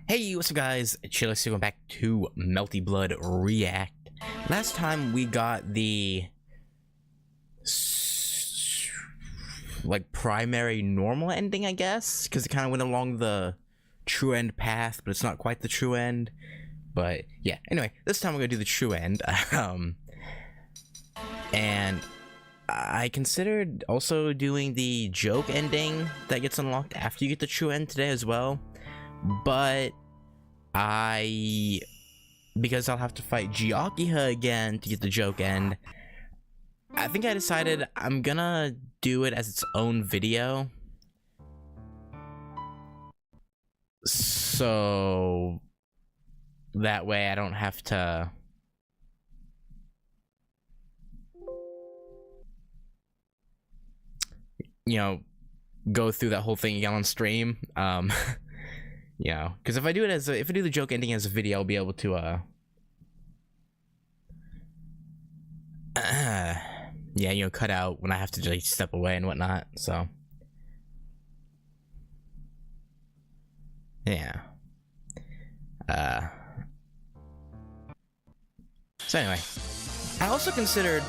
Hey, what's up guys? Chillis here, going back to Melty Blood React. Last time we got the like primary normal ending, I guess, because it kind of went along the true end path, but it's not quite the true end. But yeah, anyway, this time we're gonna do the true end. And I considered also doing the joke ending that gets unlocked after you get the true end today as well. But because I'll have to fight G-Akiha again to get the joke end, I think I decided I'm gonna do it as its own video. So that way I don't have to go through that whole thing again on stream. Yeah, because if I do the joke ending as a video, I'll be able to cut out when I have to just step away and whatnot. So yeah. So anyway, I also considered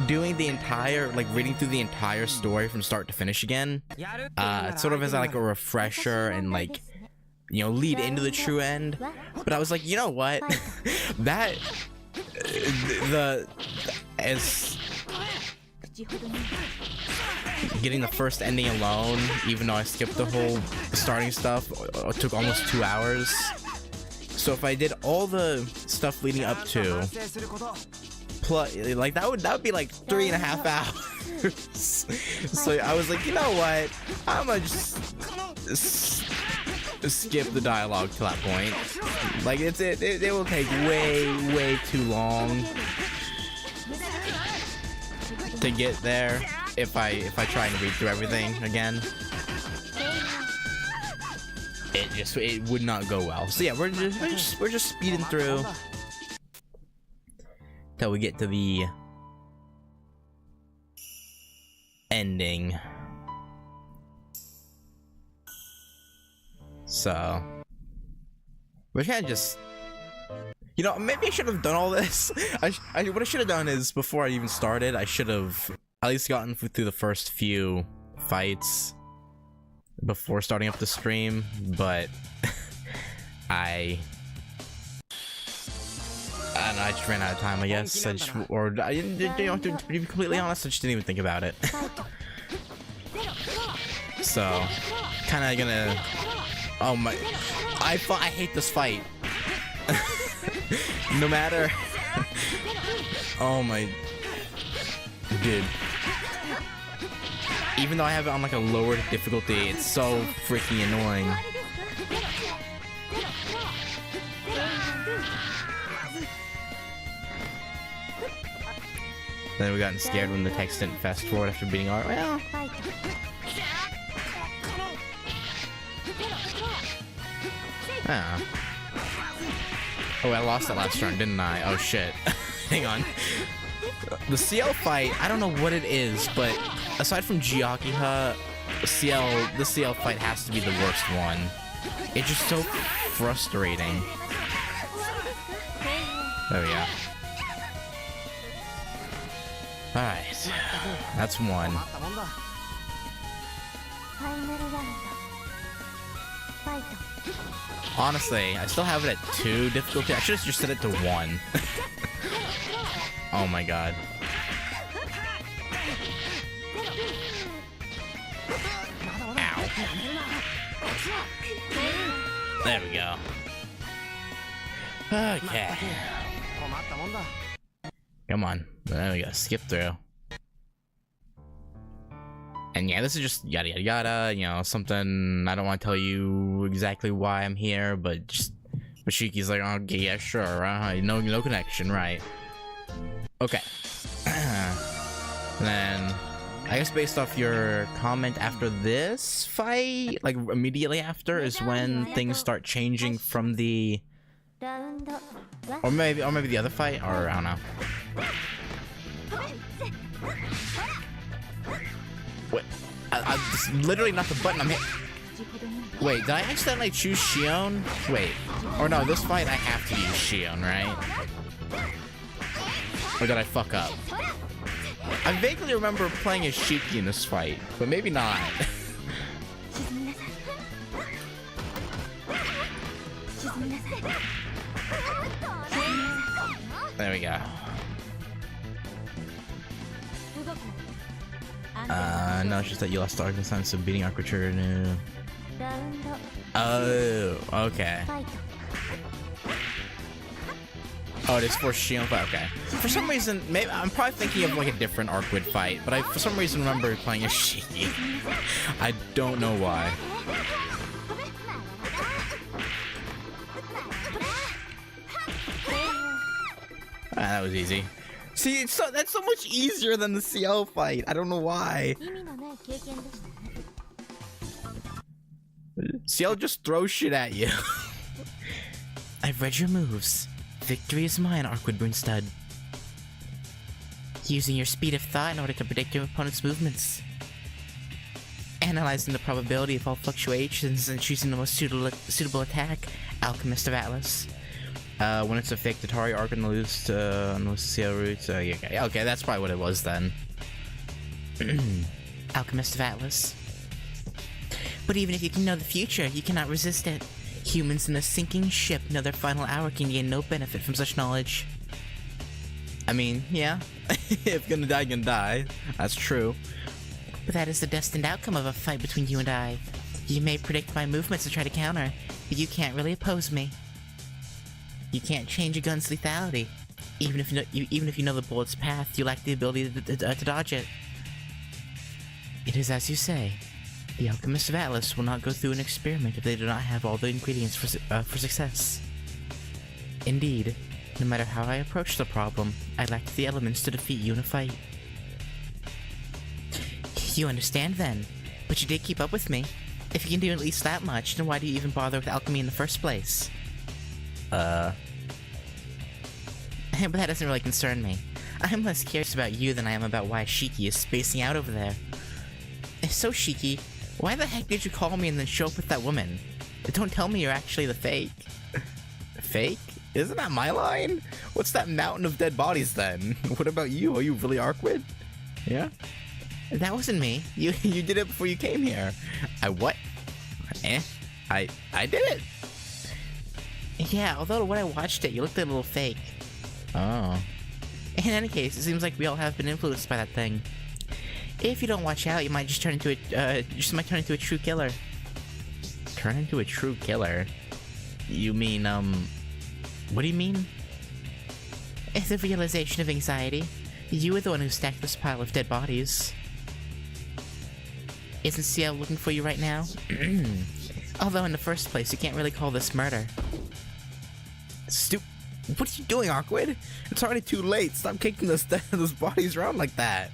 doing the entire, reading through the entire story from start to finish again. Sort of as like a refresher and lead into the true end. But I was like, you know what? As getting the first ending alone, even though I skipped the whole starting stuff, it took almost 2 hours. So if I did all the stuff leading up to, plus, that would be like 3.5 hours. So I was like, you know what? I'm gonna just skip the dialogue to that point. It will take way too long to get there if I try and read through everything again. It would not go well. So yeah, we're just speeding through till we get to the ending. So we're kind of just, maybe I should have done all this. What I should have done is, before I even started, I should have at least gotten through the first few fights before starting up the stream. But I don't know, I just ran out of time, I guess. To be completely honest, I just didn't even think about it. So kind of gonna. Oh my, I hate this fight. No matter. Oh my, dude. Even though I have it on a lower difficulty, it's so freaking annoying. Then we gotten scared when the text didn't fast forward after beating our, well. Oh, I lost that last turn, didn't I? Oh shit. Hang on. The CL fight, I don't know what it is, but aside from G-Akiha, the CL fight has to be the worst one. It's just so frustrating. There we go. Alright. That's one. Honestly, I still have it at 2 difficulty. I should have just set it to 1. Oh my god. Ow. There we go. Okay. Come on. There we go. Skip through. And yeah, this is just yada yada yada, something. I don't want to tell you exactly why I'm here, but just Mashiki's like, okay, yeah, sure, no connection, right? Okay. And then I guess based off your comment after this fight, immediately after, is when things start changing from the, or maybe the other fight, or I don't know. What? I literally not the button I'm hitting. Wait, did I accidentally choose Shion? Wait. Or no, this fight I have to use Shion, right? Or did I fuck up? I vaguely remember playing as Shiki in this fight, but maybe not. There we go. No, it's just that you lost the argument sense of beating Archer. No. Oh, okay. Oh, it is for Shion fight. Okay. For some reason, maybe I'm probably thinking of like a different Arquid fight, but I for some reason remember playing as Shiki. I don't know why. That was easy. See, that's so much easier than the CL fight. I don't know why. CL just throws shit at you. I've read your moves. Victory is mine, Arquid Brunstad. Using your speed of thought in order to predict your opponent's movements. Analyzing the probability of all fluctuations and choosing the most suitable attack, Alchemist of Atlas. When it's a fake Tatari arc and lose to CL roots. Yeah, okay, that's probably what it was then. Alchemist of Atlas. But even if you can know the future, you cannot resist it. Humans in a sinking ship know their final hour can gain no benefit from such knowledge. I mean, yeah. If gonna die, gonna die. That's true. But that is the destined outcome of a fight between you and I. You may predict my movements and try to counter, but you can't really oppose me. You can't change a gun's lethality. Even if you know the bullet's path, you lack the ability to dodge it. It is as you say. The Alchemists of Atlas will not go through an experiment if they do not have all the ingredients for success. Indeed, no matter how I approach the problem, I lack the elements to defeat you in a fight. You understand then, but you did keep up with me. If you can do at least that much, then why do you even bother with alchemy in the first place? But that doesn't really concern me. I'm less curious about you than I am about why Shiki is spacing out over there. So Shiki, why the heck did you call me and then show up with that woman? Don't tell me you're actually the fake. Fake? Isn't that my line? What's that mountain of dead bodies then? What about you? Are you really Arquid? Yeah? That wasn't me. You did it before you came here. I what? I did it. Yeah, although when I watched it, you looked a little fake. Oh. In any case, it seems like we all have been influenced by that thing. If you don't watch out, you might just turn into a true killer. Turn into a true killer? You mean, what do you mean? It's the realization of anxiety. You were the one who stacked this pile of dead bodies. Isn't CL looking for you right now? Although in the first place, you can't really call this murder. What are you doing, Arquid? It's already too late. Stop kicking those bodies around like that.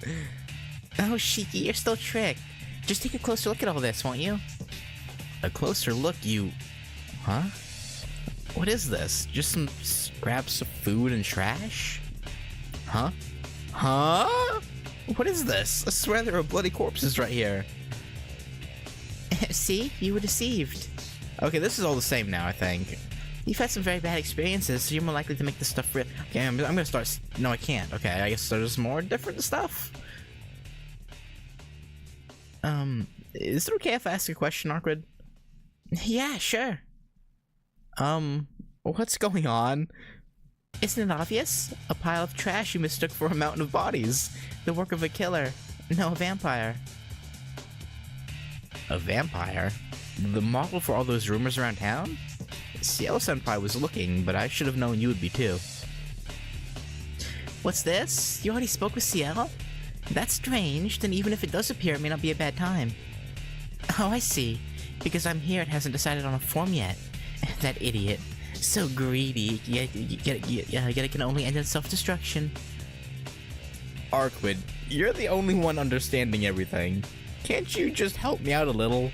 Oh, Shiki, you're still tricked. Just take a closer look at all this, won't you? A closer look, you... Huh? What is this? Just some scraps of food and trash? Huh? Huh? What is this? I swear there are bloody corpses right here. See? You were deceived. Okay, this is all the same now, I think. You've had some very bad experiences, so you're more likely to make this stuff real. Okay, I'm gonna start... No, I can't. Okay, I guess there's more different stuff. Is it okay if I ask a question, Arquid? Yeah, sure. What's going on? Isn't it obvious? A pile of trash you mistook for a mountain of bodies. The work of a killer. No, a vampire. A vampire? The model for all those rumors around town? Cielo-senpai was looking, but I should have known you would be too. What's this? You already spoke with Cielo? That's strange. Then even if it does appear, it may not be a bad time. Oh, I see. Because I'm here, it hasn't decided on a form yet. That idiot. So greedy. Yet it can only end in self-destruction. Arquid, you're the only one understanding everything. Can't you just help me out a little?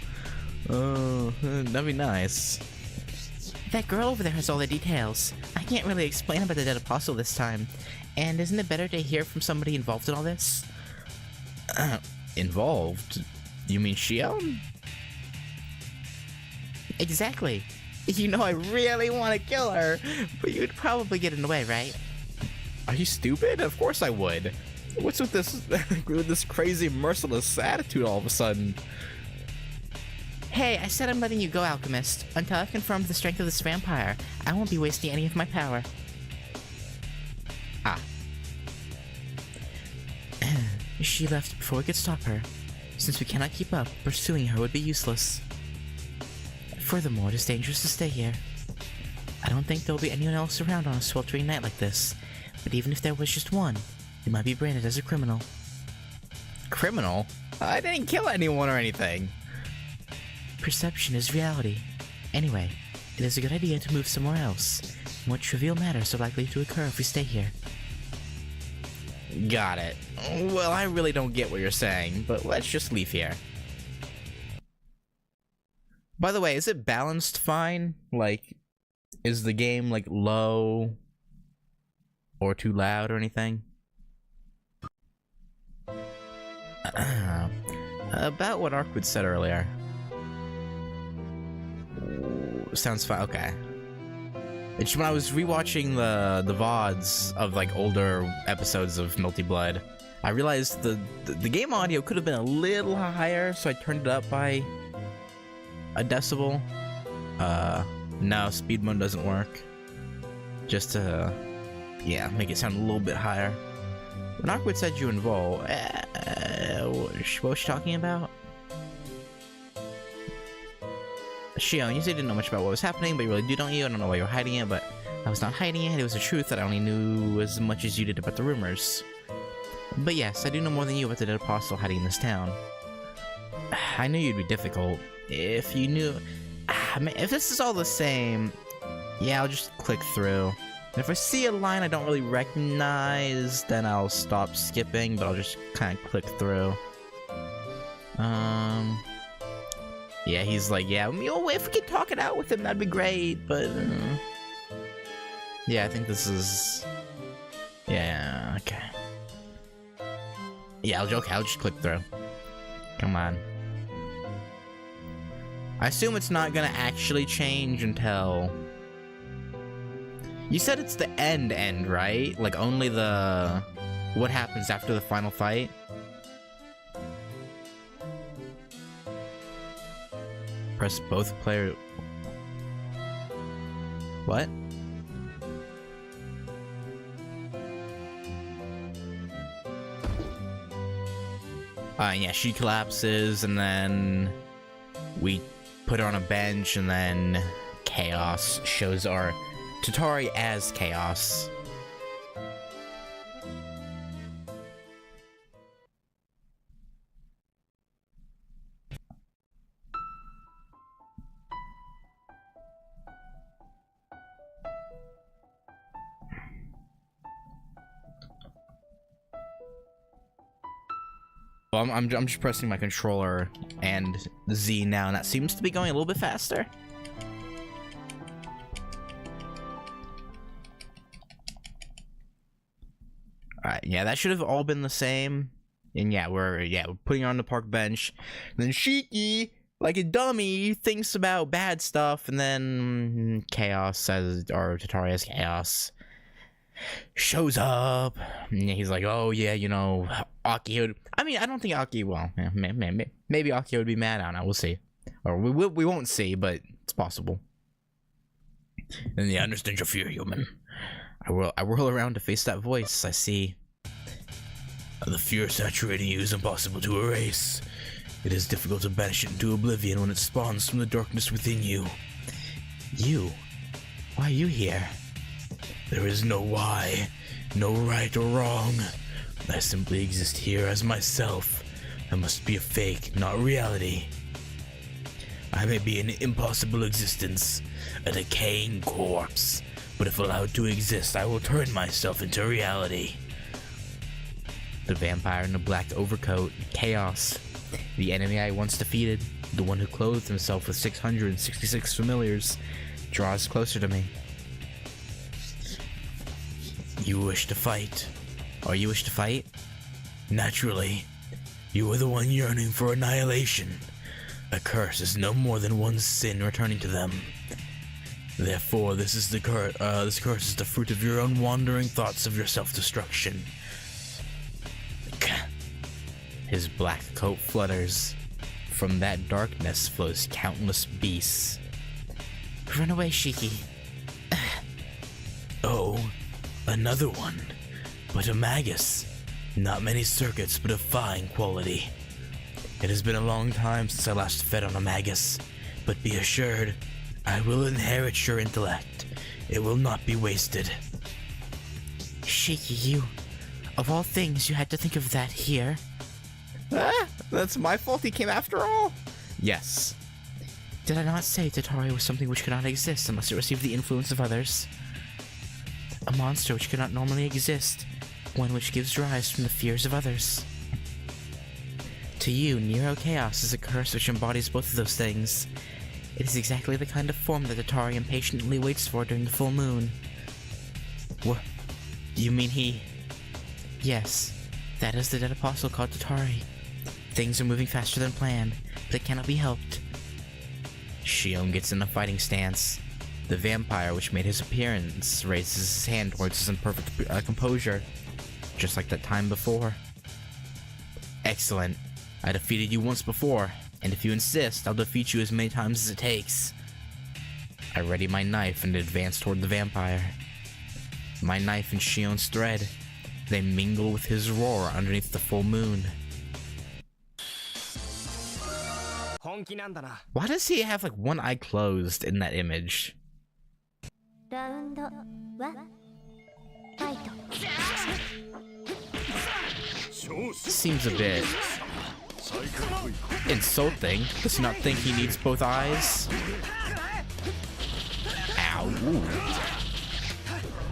That'd be nice. That girl over there has all the details. I can't really explain about the dead apostle this time. And isn't it better to hear from somebody involved in all this? Involved? You mean Shion? Exactly. You know I really want to kill her, but you'd probably get in the way, right? Are you stupid? Of course I would. What's with this crazy merciless attitude all of a sudden? Hey, I said I'm letting you go, Alchemist. Until I've confirmed the strength of this vampire, I won't be wasting any of my power. Ah. She left before we could stop her. Since we cannot keep up, pursuing her would be useless. Furthermore, it is dangerous to stay here. I don't think there will be anyone else around on a sweltering night like this, but even if there was just one, he might be branded as a criminal. Criminal? I didn't kill anyone or anything. Perception is reality. Anyway, it is a good idea to move somewhere else. More trivial matters are likely to occur if we stay here. Got it. Well, I really don't get what you're saying, but let's just leave here. By the way, is it balanced fine? Like, is the game, like, low or too loud or anything? About what Arkwood said earlier. Sounds fine. Okay. It's when I was rewatching the VODs of like older episodes of Melty Blood, I realized the game audio could have been a little higher, so I turned it up by a decibel. No, speed mode doesn't work. Just to, yeah, make it sound a little bit higher. When Arkwood said you involve, what was she talking about? Shion, you said you didn't know much about what was happening, but you really do, don't you? I don't know why you were hiding it, but I was not hiding it. It was the truth that I only knew as much as you did about the rumors. But yes, I do know more than you about the dead apostle hiding in this town. I knew you'd be difficult. If you knew... if this is all the same, yeah, I'll just click through. And if I see a line I don't really recognize, then I'll stop skipping, but I'll just kind of click through. Yeah, he's like, yeah, if we could talk it out with him, that'd be great, but... yeah, I think this is... yeah, okay. Yeah, I'll just click through. Come on. I assume it's not gonna actually change until... You said it's the end, right? Like, only the... what happens after the final fight? Press both player... What? Yeah, she collapses, and then we put her on a bench, and then Chaos shows our Tatari as Chaos. Well, I'm just pressing my controller and Z now, and that seems to be going a little bit faster. Alright, yeah, that should have all been the same. And yeah, we're putting her on the park bench. And then Shiki, like a dummy, thinks about bad stuff, and then Chaos says, or Tatari as Chaos shows up, and he's like, oh yeah, you know, Aki would... I mean, I don't think Aki... well, yeah, maybe Aki would be mad. I don't know, we'll see. Or we won't see, but it's possible. And yeah, understand your fear, human. I whirl around to face that voice. I see... the fear saturating you is impossible to erase. It is difficult to banish it into oblivion when it spawns from the darkness within you. You? Why are you here? There is no why, no right or wrong. I simply exist here as myself. I must be a fake, not reality. I may be an impossible existence, a decaying corpse, but if allowed to exist, I will turn myself into reality. The vampire in the black overcoat, Chaos, the enemy I once defeated, the one who clothed himself with 666 familiars, draws closer to me. You wish to fight. Or you wish to fight? Naturally. You are the one yearning for annihilation. A curse is no more than one sin returning to them. Therefore, this curse is the fruit of your own wandering thoughts of your self-destruction. His black coat flutters. From that darkness flows countless beasts. Run away, Shiki. Oh, another one. But a magus. Not many circuits, but of fine quality. It has been a long time since I last fed on a magus, but be assured, I will inherit your intellect. It will not be wasted. Shiki, you... Of all things, you had to think of that here. Ah, that's my fault he came after all? Yes. Did I not say Tatari was something which could not exist unless it received the influence of others? A monster which could not normally exist, one which gives rise from the fears of others. To you, Nero Chaos is a curse which embodies both of those things. It is exactly the kind of form that Tatari impatiently waits for during the full moon. What? You mean he... Yes, that is the dead apostle called Tatari. Things are moving faster than planned, but it cannot be helped. Shion gets in a fighting stance. The vampire which made his appearance raises his hand towards us in perfect composure, just like that time before. Excellent. I defeated you once before, and if you insist, I'll defeat you as many times as it takes. I ready my knife and advance toward the vampire. My knife and Shion's thread. They mingle with his roar underneath the full moon. Why does he have like one eye closed in that image? Seems a bit insulting. Does he not think he needs both eyes? Ow. Ooh.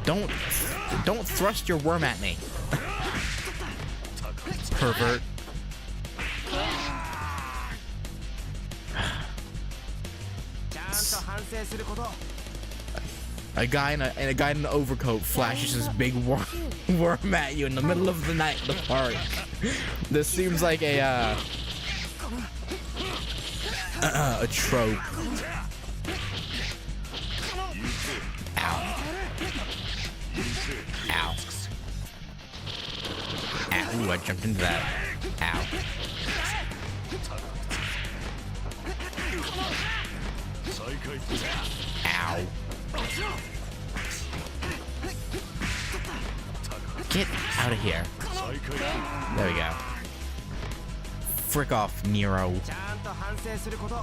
Don't thrust your worm at me. Pervert. A guy in an overcoat flashes his big worm at you in the middle of the night in the park. This seems like a trope. Ow. Ow. Ow. Ooh, I jumped into that. Ow. Ow. Get out of here. There we go. Frick off, Nero.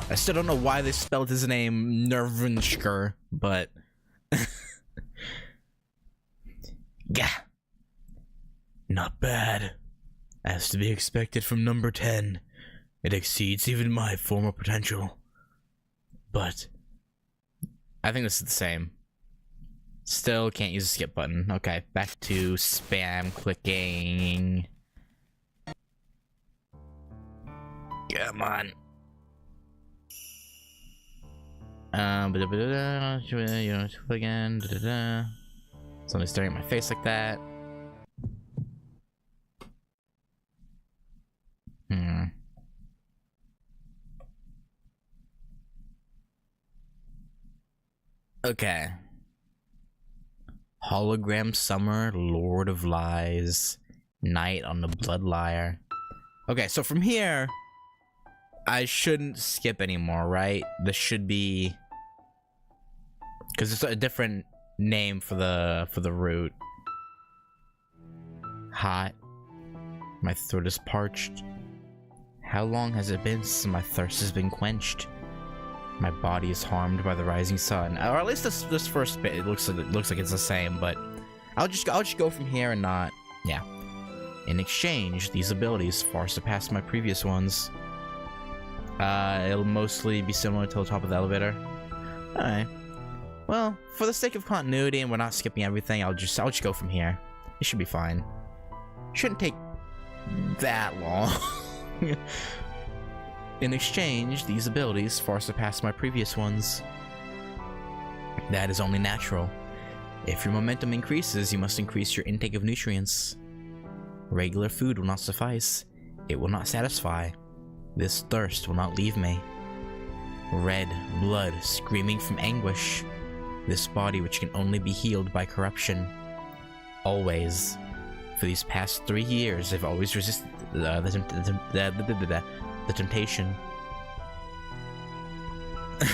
I still don't know why they spelled his name Nervensker, but... Gah. Not bad. As to be expected from number 10, it exceeds even my former potential. But... I think this is the same. Still can't use the skip button. Okay, back to spam clicking. Come on. Again. Somebody's staring at my face like that. Okay. Hologram Summer, Lord of Lies, Night on the Blood Lyre. Okay, so from here, I shouldn't skip anymore, right? This should be... because it's a different name for the route. Hot. My throat is parched. How long has it been since my thirst has been quenched? My body is harmed by the rising sun. Or at least this first bit, it looks like it's the same, but I'll just go from here and not... yeah. In exchange, these abilities far surpass my previous ones. It'll mostly be similar to the top of the elevator. Alright. Well, for the sake of continuity and we're not skipping everything, I'll just go from here. It should be fine. Shouldn't take that long. In exchange, these abilities far surpass my previous ones. That is only natural. If your momentum increases, you must increase your intake of nutrients. Regular food will not suffice. It will not satisfy. This thirst will not leave me. red blood screaming from anguish. This body which can only be healed by corruption. Always. For these past 3 years, I've always resisted the temptation.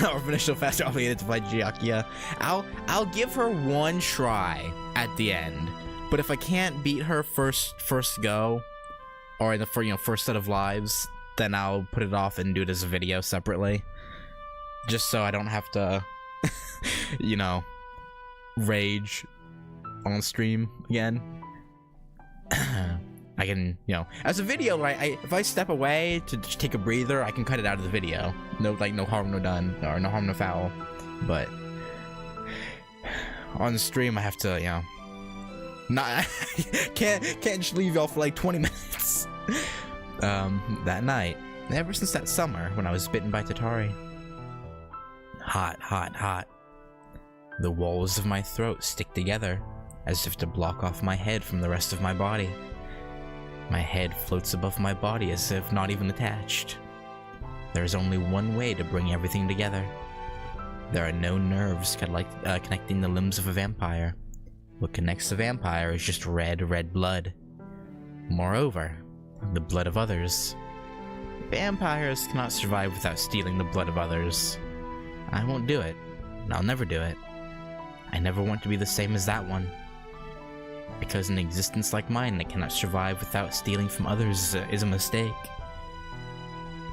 Or finish so fast, obligated to fight G-Akiha. I'll give her one try at the end, but if I can't beat her first go, or in the first set of lives, then I'll put it off and do it as a video separately, just so I don't have to, rage on stream again. I can, as a video, right? If I step away to just take a breather, I can cut it out of the video. No harm, no done, or no harm, no foul. But on stream, I have to, not can't just leave y'all for like 20 minutes. That night, ever since that summer when I was bitten by Tatari. Hot, hot, hot. The walls of my throat stick together, as if to block off my head from the rest of my body. My head floats above my body as if not even attached. There is only one way to bring everything together. There are no nerves connecting the limbs of a vampire. What connects a vampire is just red blood. Moreover, the blood of others. Vampires cannot survive without stealing the blood of others. I won't do it, and I'll never do it. I never want to be the same as that one. Because an existence like mine that cannot survive without stealing from others is a mistake.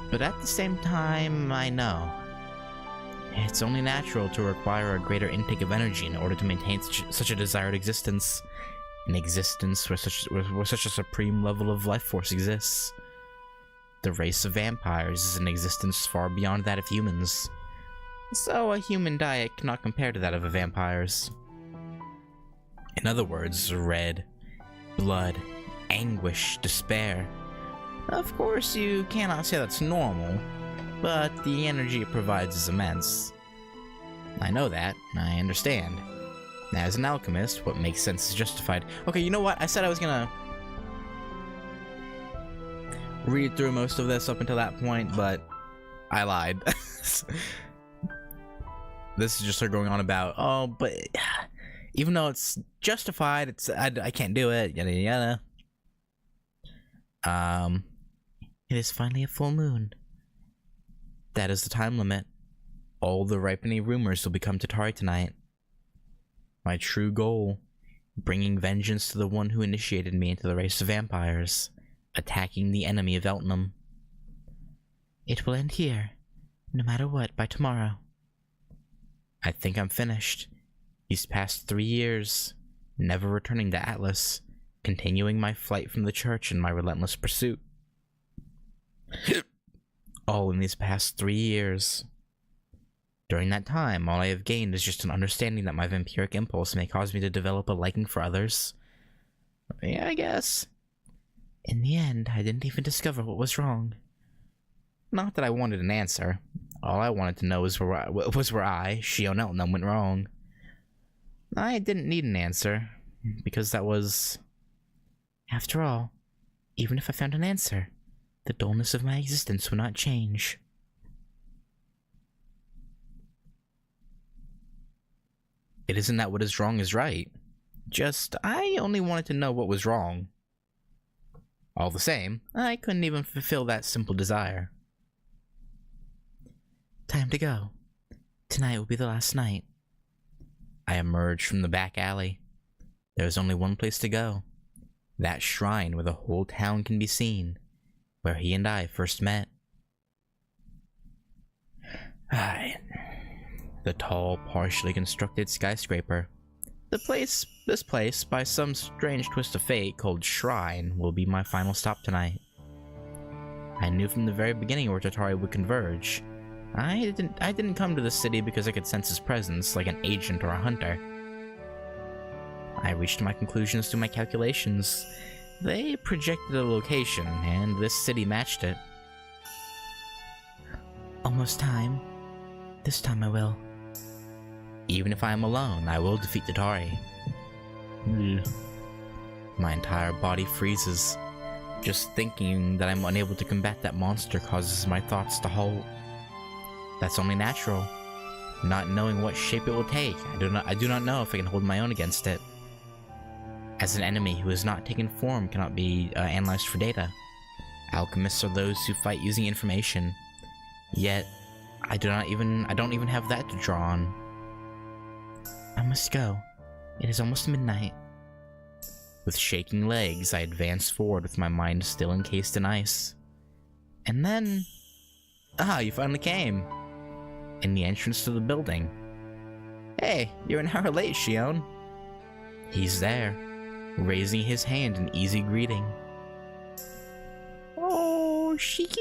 But at the same time, I know it's only natural to require a greater intake of energy in order to maintain such a desired existence. An existence where such a supreme level of life force exists. The race of vampires is an existence far beyond that of humans. So a human diet cannot compare to that of a vampire's. In other words, red, blood, anguish, despair. Of course, you cannot say that's normal, but the energy it provides is immense. I know that, I understand. As an alchemist, what makes sense is justified. Okay, you know what? I said I was gonna read through most of this up until that point, but I lied. This is just her going on about, oh, but even though it's justified, I can't do it, yada yada. It is finally a full moon. That is the time limit. All the ripening rumors will become Tatari tonight. My true goal, bringing vengeance to the one who initiated me into the race of vampires, attacking the enemy of Eltnum. It will end here, no matter what, by tomorrow. I think I'm finished. These past 3 years, never returning to Atlas, continuing my flight from the church in my relentless pursuit. All in these past 3 years. During that time, all I have gained is just an understanding that my vampiric impulse may cause me to develop a liking for others. Yeah, I guess. In the end, I didn't even discover what was wrong. Not that I wanted an answer. All I wanted to know was where Shion Eltnum went wrong. I didn't need an answer, because that was... After all, even if I found an answer, the dullness of my existence would not change. It isn't that what is wrong is right. Just, I only wanted to know what was wrong. All the same, I couldn't even fulfill that simple desire. Time to go. Tonight will be the last night. I emerged from the back alley. There is only one place to go. That shrine where the whole town can be seen. Where he and I first met. The tall, partially constructed skyscraper. This place, by some strange twist of fate called Shrine, will be my final stop tonight. I knew from the very beginning where Tatari would converge. I didn't come to the city because I could sense his presence like an agent or a hunter. I reached my conclusions through my calculations. They projected a location, and this city matched it. Almost time. This time I will. Even if I am alone, I will defeat Tatari. My entire body freezes. Just thinking that I'm unable to combat that monster causes my thoughts to halt. That's only natural. Not knowing what shape it will take, I do not know if I can hold my own against it. As an enemy who has not taken form cannot be analyzed for data. Alchemists are those who fight using information. Yet, I don't even have that to draw on. I must go. It is almost midnight. With shaking legs, I advanced forward with my mind still encased in ice. And then... Ah, you finally came. In the entrance to the building. Hey, you're an hour late, Shion. He's there, raising his hand in easy greeting. Oh, Shiki?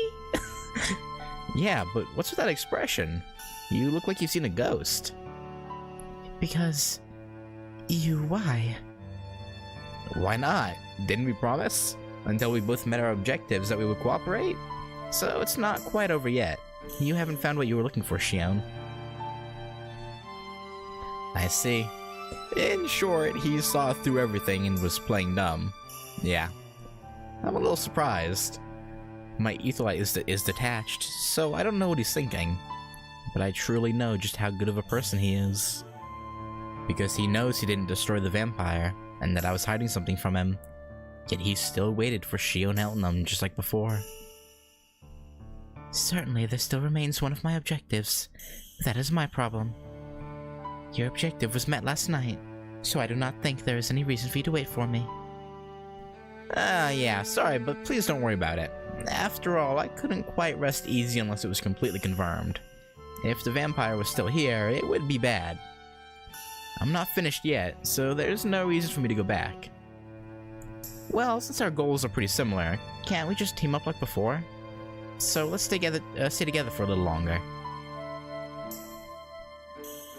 Yeah, but what's with that expression? You look like you've seen a ghost. Because... why? Why not? Didn't we promise? Until we both met our objectives that we would cooperate? So it's not quite over yet. You haven't found what you were looking for, Shion. I see. In short, he saw through everything and was playing dumb. Yeah. I'm a little surprised. My etherlight is detached, so I don't know what he's thinking. But I truly know just how good of a person he is. Because he knows he didn't destroy the vampire, and that I was hiding something from him. Yet he still waited for Shion Elnum just like before. Certainly, there still remains one of my objectives. That is my problem. Your objective was met last night, so I do not think there is any reason for you to wait for me. Yeah, sorry, but please don't worry about it. After all, I couldn't quite rest easy unless it was completely confirmed. If the vampire was still here, it would be bad. I'm not finished yet, so there's no reason for me to go back. Well, since our goals are pretty similar, can't we just team up like before? So let's stay together for a little longer.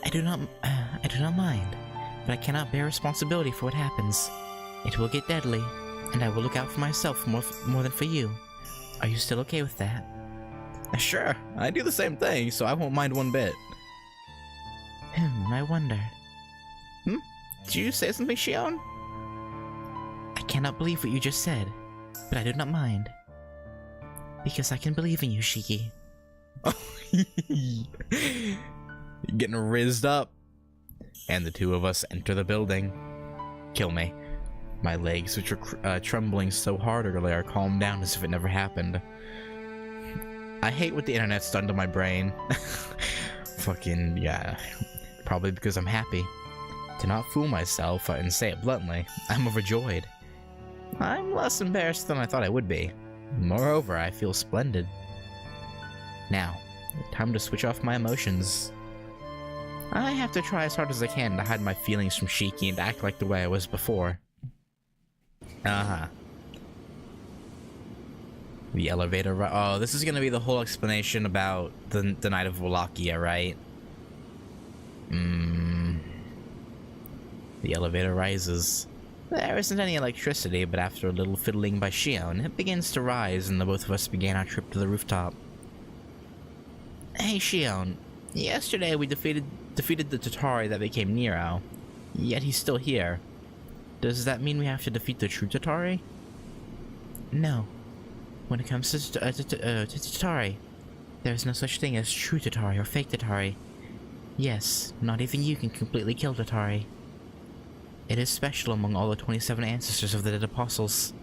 I do not mind, but I cannot bear responsibility for what happens. It will get deadly, and I will look out for myself more than for you. Are you still okay with that? Sure, I do the same thing, so I won't mind one bit. I wonder. Did you say something, Shion? I cannot believe what you just said, but I do not mind. Because I can believe in you, Shiki. Getting rizzed up. And the two of us enter the building. Kill me. My legs, which were trembling so hard earlier, are calmed down as if it never happened. I hate what the internet's done to my brain. Fucking, yeah. Probably because I'm happy. To not fool myself and say it bluntly, I'm overjoyed. I'm less embarrassed than I thought I would be. Moreover, I feel splendid. Now, time to switch off my emotions. I have to try as hard as I can to hide my feelings from Shiki and act like the way I was before. The elevator. Oh, this is gonna be the whole explanation about the night of Wallachia, right? The elevator rises. There isn't any electricity, but after a little fiddling by Shion, it begins to rise, and the both of us began our trip to the rooftop. Hey Shion, yesterday we defeated the Tatari that became Nero, yet he's still here. Does that mean we have to defeat the true Tatari? No. When it comes to Tatari, there is no such thing as true Tatari or fake Tatari. Yes, not even you can completely kill Tatari. It is special among all the 27 ancestors of the dead apostles.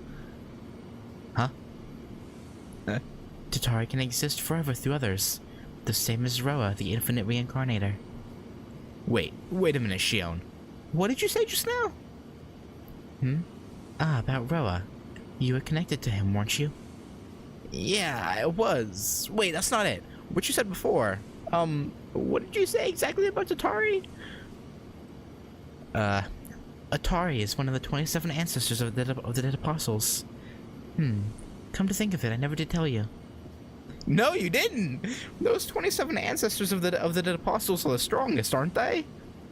Huh? Tatari can exist forever through others, the same as Roa, the infinite reincarnator. Wait a minute, Shion. What did you say just now? About Roa. You were connected to him, weren't you? Yeah, I was. Wait, that's not it. What you said before. What did you say exactly about Tatari? Atari is one of the 27 ancestors of the dead apostles. Come to think of it, I never did tell you. No, you didn't! Those 27 ancestors of the dead apostles are the strongest, aren't they?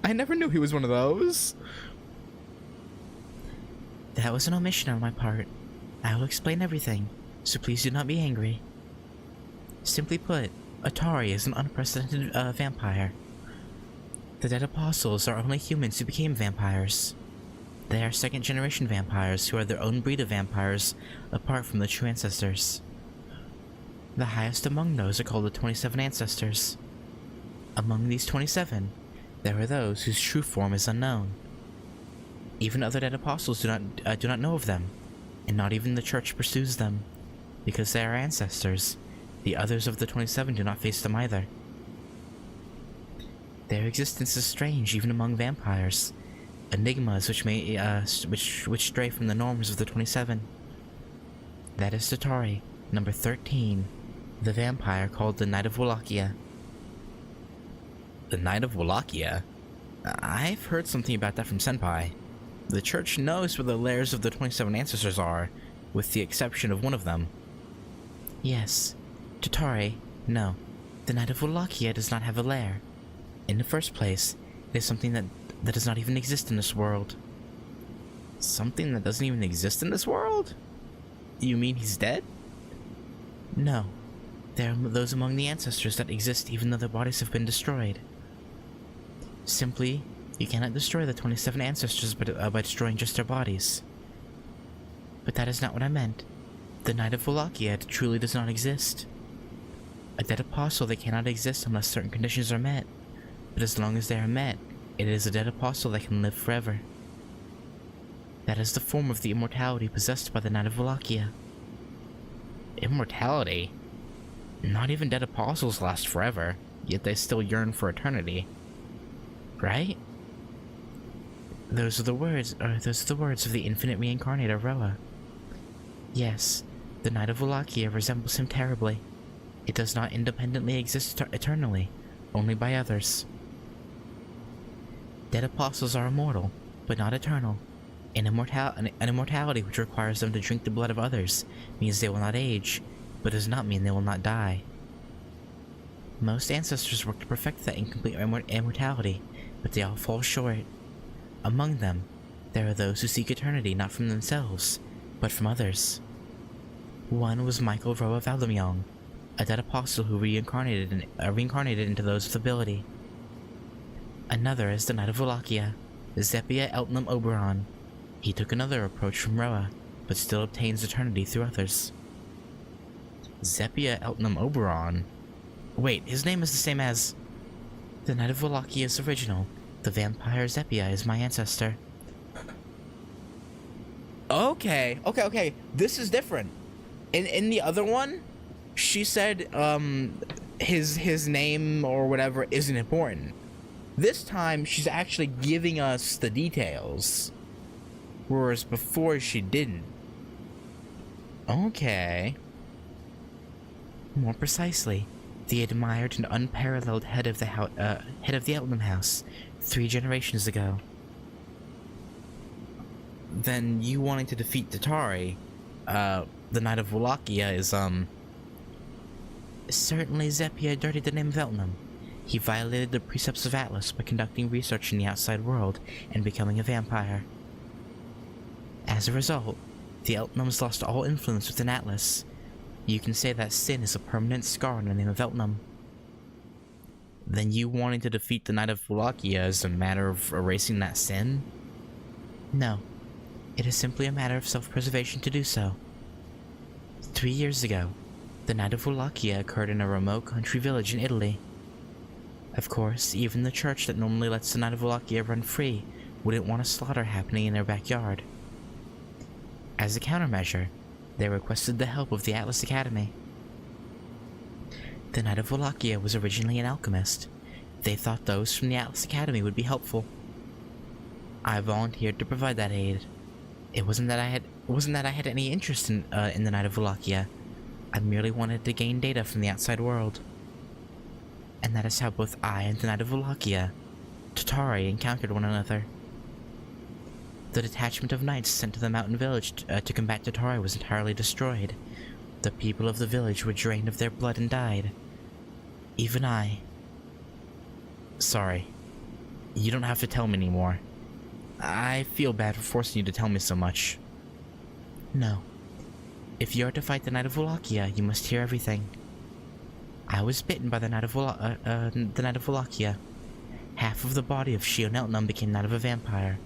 I never knew he was one of those. That was an omission on my part. I will explain everything, so please do not be angry. Simply put, Atari is an unprecedented vampire. The dead apostles are only humans who became vampires. They are second-generation vampires who are their own breed of vampires, apart from the true ancestors. The highest among those are called the 27 ancestors. Among these 27, there are those whose true form is unknown. Even other dead apostles do not know of them, and not even the church pursues them, because they are ancestors. The others of the 27 do not face them either. Their existence is strange even among vampires, enigmas which stray from the norms of the 27. That is Tatari, number 13, the vampire called the Knight of Wallachia. The Knight of Wallachia? I've heard something about that from Senpai. The church knows where the lairs of the 27 ancestors are, with the exception of one of them. Yes, Tatari, no. The Knight of Wallachia does not have a lair. In the first place, it is something that does not even exist in this world. Something that doesn't even exist in this world? You mean he's dead? No. There are those among the ancestors that exist even though their bodies have been destroyed. Simply, you cannot destroy the 27 ancestors by destroying just their bodies. But that is not what I meant. The Knight of Wallachia truly does not exist. A dead apostle, they cannot exist unless certain conditions are met. But as long as they are met, it is a dead apostle that can live forever. That is the form of the immortality possessed by the Knight of Wallachia. Immortality? Not even dead apostles last forever, yet they still yearn for eternity. Right? Those are the words of the infinite reincarnator Roa. Yes, the Knight of Wallachia resembles him terribly. It does not independently exist eternally, only by others. Dead apostles are immortal, but not eternal. An immortality which requires them to drink the blood of others means they will not age, but does not mean they will not die. Most ancestors work to perfect that incomplete immortality, but they all fall short. Among them, there are those who seek eternity not from themselves, but from others. One was Michael Roa Valdemyong, a dead apostle who reincarnated into those with ability. Another is the Knight of Wallachia, Zephia Eltnam Oberon. He took another approach from Roa, but still obtains eternity through others. Zephia Eltnam Oberon? Wait, his name is the same as... The Knight of Wallachia is original. The vampire Zephia is my ancestor. Okay. This is different. In the other one, she said, his name or whatever isn't important. This time, she's actually giving us the details. Whereas before, she didn't. Okay. More precisely, the admired and unparalleled head of the Eltnam House, 3 generations ago. Then you wanting to defeat Tatari, the Knight of Wallachia is, Certainly Zephia dirtied the name of Eltnam. He violated the precepts of Atlas by conducting research in the outside world and becoming a vampire. As a result, the Eltnams lost all influence within Atlas. You can say that sin is a permanent scar in the name of Eltnam. Then you wanting to defeat the Knight of Wallachia is a matter of erasing that sin? No. It is simply a matter of self-preservation to do so. 3 years ago, the Knight of Wallachia occurred in a remote country village in Italy. Of course, even the church that normally lets the Knight of Wallachia run free wouldn't want a slaughter happening in their backyard. As a countermeasure, they requested the help of the Atlas Academy. The Knight of Wallachia was originally an alchemist. They thought those from the Atlas Academy would be helpful. I volunteered to provide that aid. It wasn't that I had any interest in the Knight of Wallachia. I merely wanted to gain data from the outside world. And that is how both I and the Knight of Wallachia, Tatari, encountered one another. The detachment of knights sent to the mountain village to combat Tatari was entirely destroyed. The people of the village were drained of their blood and died. Even I... Sorry. You don't have to tell me anymore. I feel bad for forcing you to tell me so much. No. If you are to fight the Knight of Wallachia, you must hear everything. I was bitten by the Knight of Wallachia. Half of the body of Shion Eltnam became that of a vampire.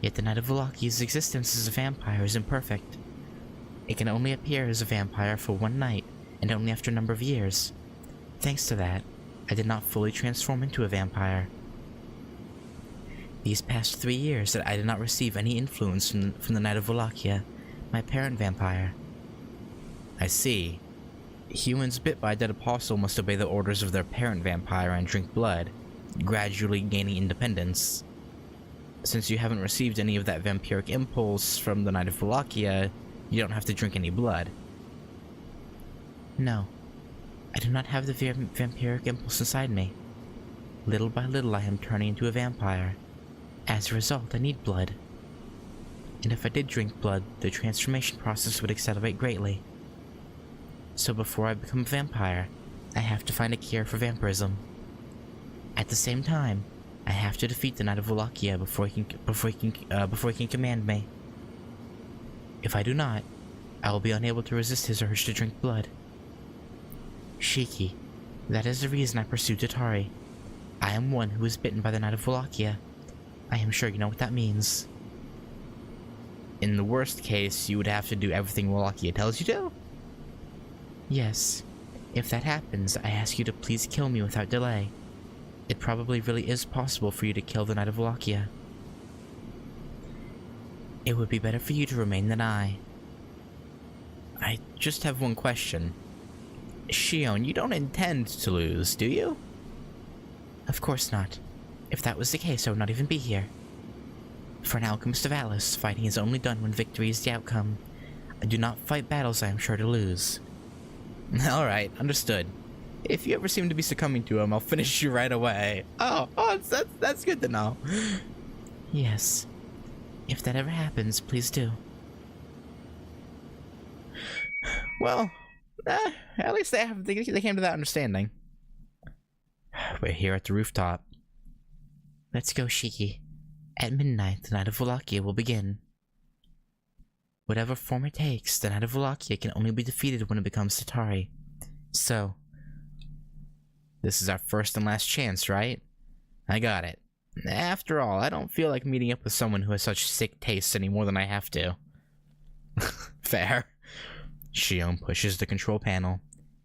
Yet the Knight of Wallachia's existence as a vampire is imperfect. It can only appear as a vampire for one night, and only after a number of years. Thanks to that, I did not fully transform into a vampire. These past 3 years that I did not receive any influence from the Knight of Wallachia, my parent vampire. I see. Humans bit by a dead apostle must obey the orders of their parent vampire and drink blood, gradually gaining independence. Since you haven't received any of that vampiric impulse from the Knight of Wallachia, you don't have to drink any blood. No, I do not have the vampiric impulse inside me. Little by little I am turning into a vampire. As a result, I need blood. And if I did drink blood, the transformation process would accelerate greatly. So before I become a vampire, I have to find a cure for vampirism. At the same time, I have to defeat the Knight of Wallachia before he can command me. If I do not, I will be unable to resist his urge to drink blood. Shiki, that is the reason I pursue Tatari. I am one who is bitten by the Knight of Wallachia. I am sure you know what that means. In the worst case, you would have to do everything Wallachia tells you to? Yes. If that happens, I ask you to please kill me without delay. It probably really is possible for you to kill the Knight of Wallachia. It would be better for you to remain than I. I just have one question. Shion, you don't intend to lose, do you? Of course not. If that was the case, I would not even be here. For an alchemist of Atlas, fighting is only done when victory is the outcome. I do not fight battles I am sure to lose. Alright, understood. If you ever seem to be succumbing to him, I'll finish you right away. Oh, that's good to know. Yes. If that ever happens, please do. Well, at least they came to that understanding. We're here at the rooftop. Let's go, Shiki. At midnight, the Knight of Wallachia will begin. Whatever form it takes, the Knight of Wallachia can only be defeated when it becomes Tatari. So, this is our first and last chance, right? I got it. After all, I don't feel like meeting up with someone who has such sick tastes any more than I have to. Fair. Shion pushes the control panel.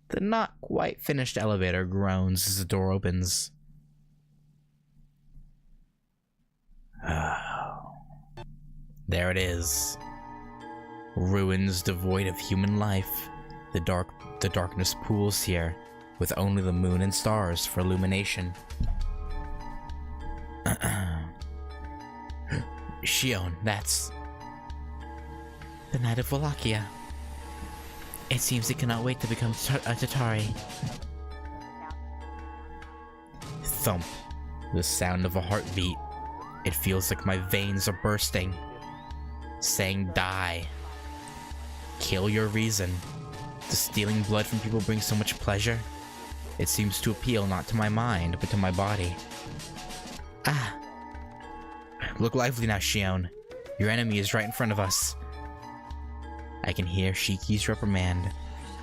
The not quite finished elevator groans as the door opens. There it is. Ruins devoid of human life. The darkness pools here, with only the moon and stars for illumination. Shion, that's the Knight of Wallachia. It seems it cannot wait to become a Tatari. Thump. The sound of a heartbeat. It feels like my veins are bursting. Saying die. Kill your reason. Does stealing blood from people bring so much pleasure? It seems to appeal not to my mind, but to my body. Ah. Look lively now, Shion. Your enemy is right in front of us. I can hear Shiki's reprimand.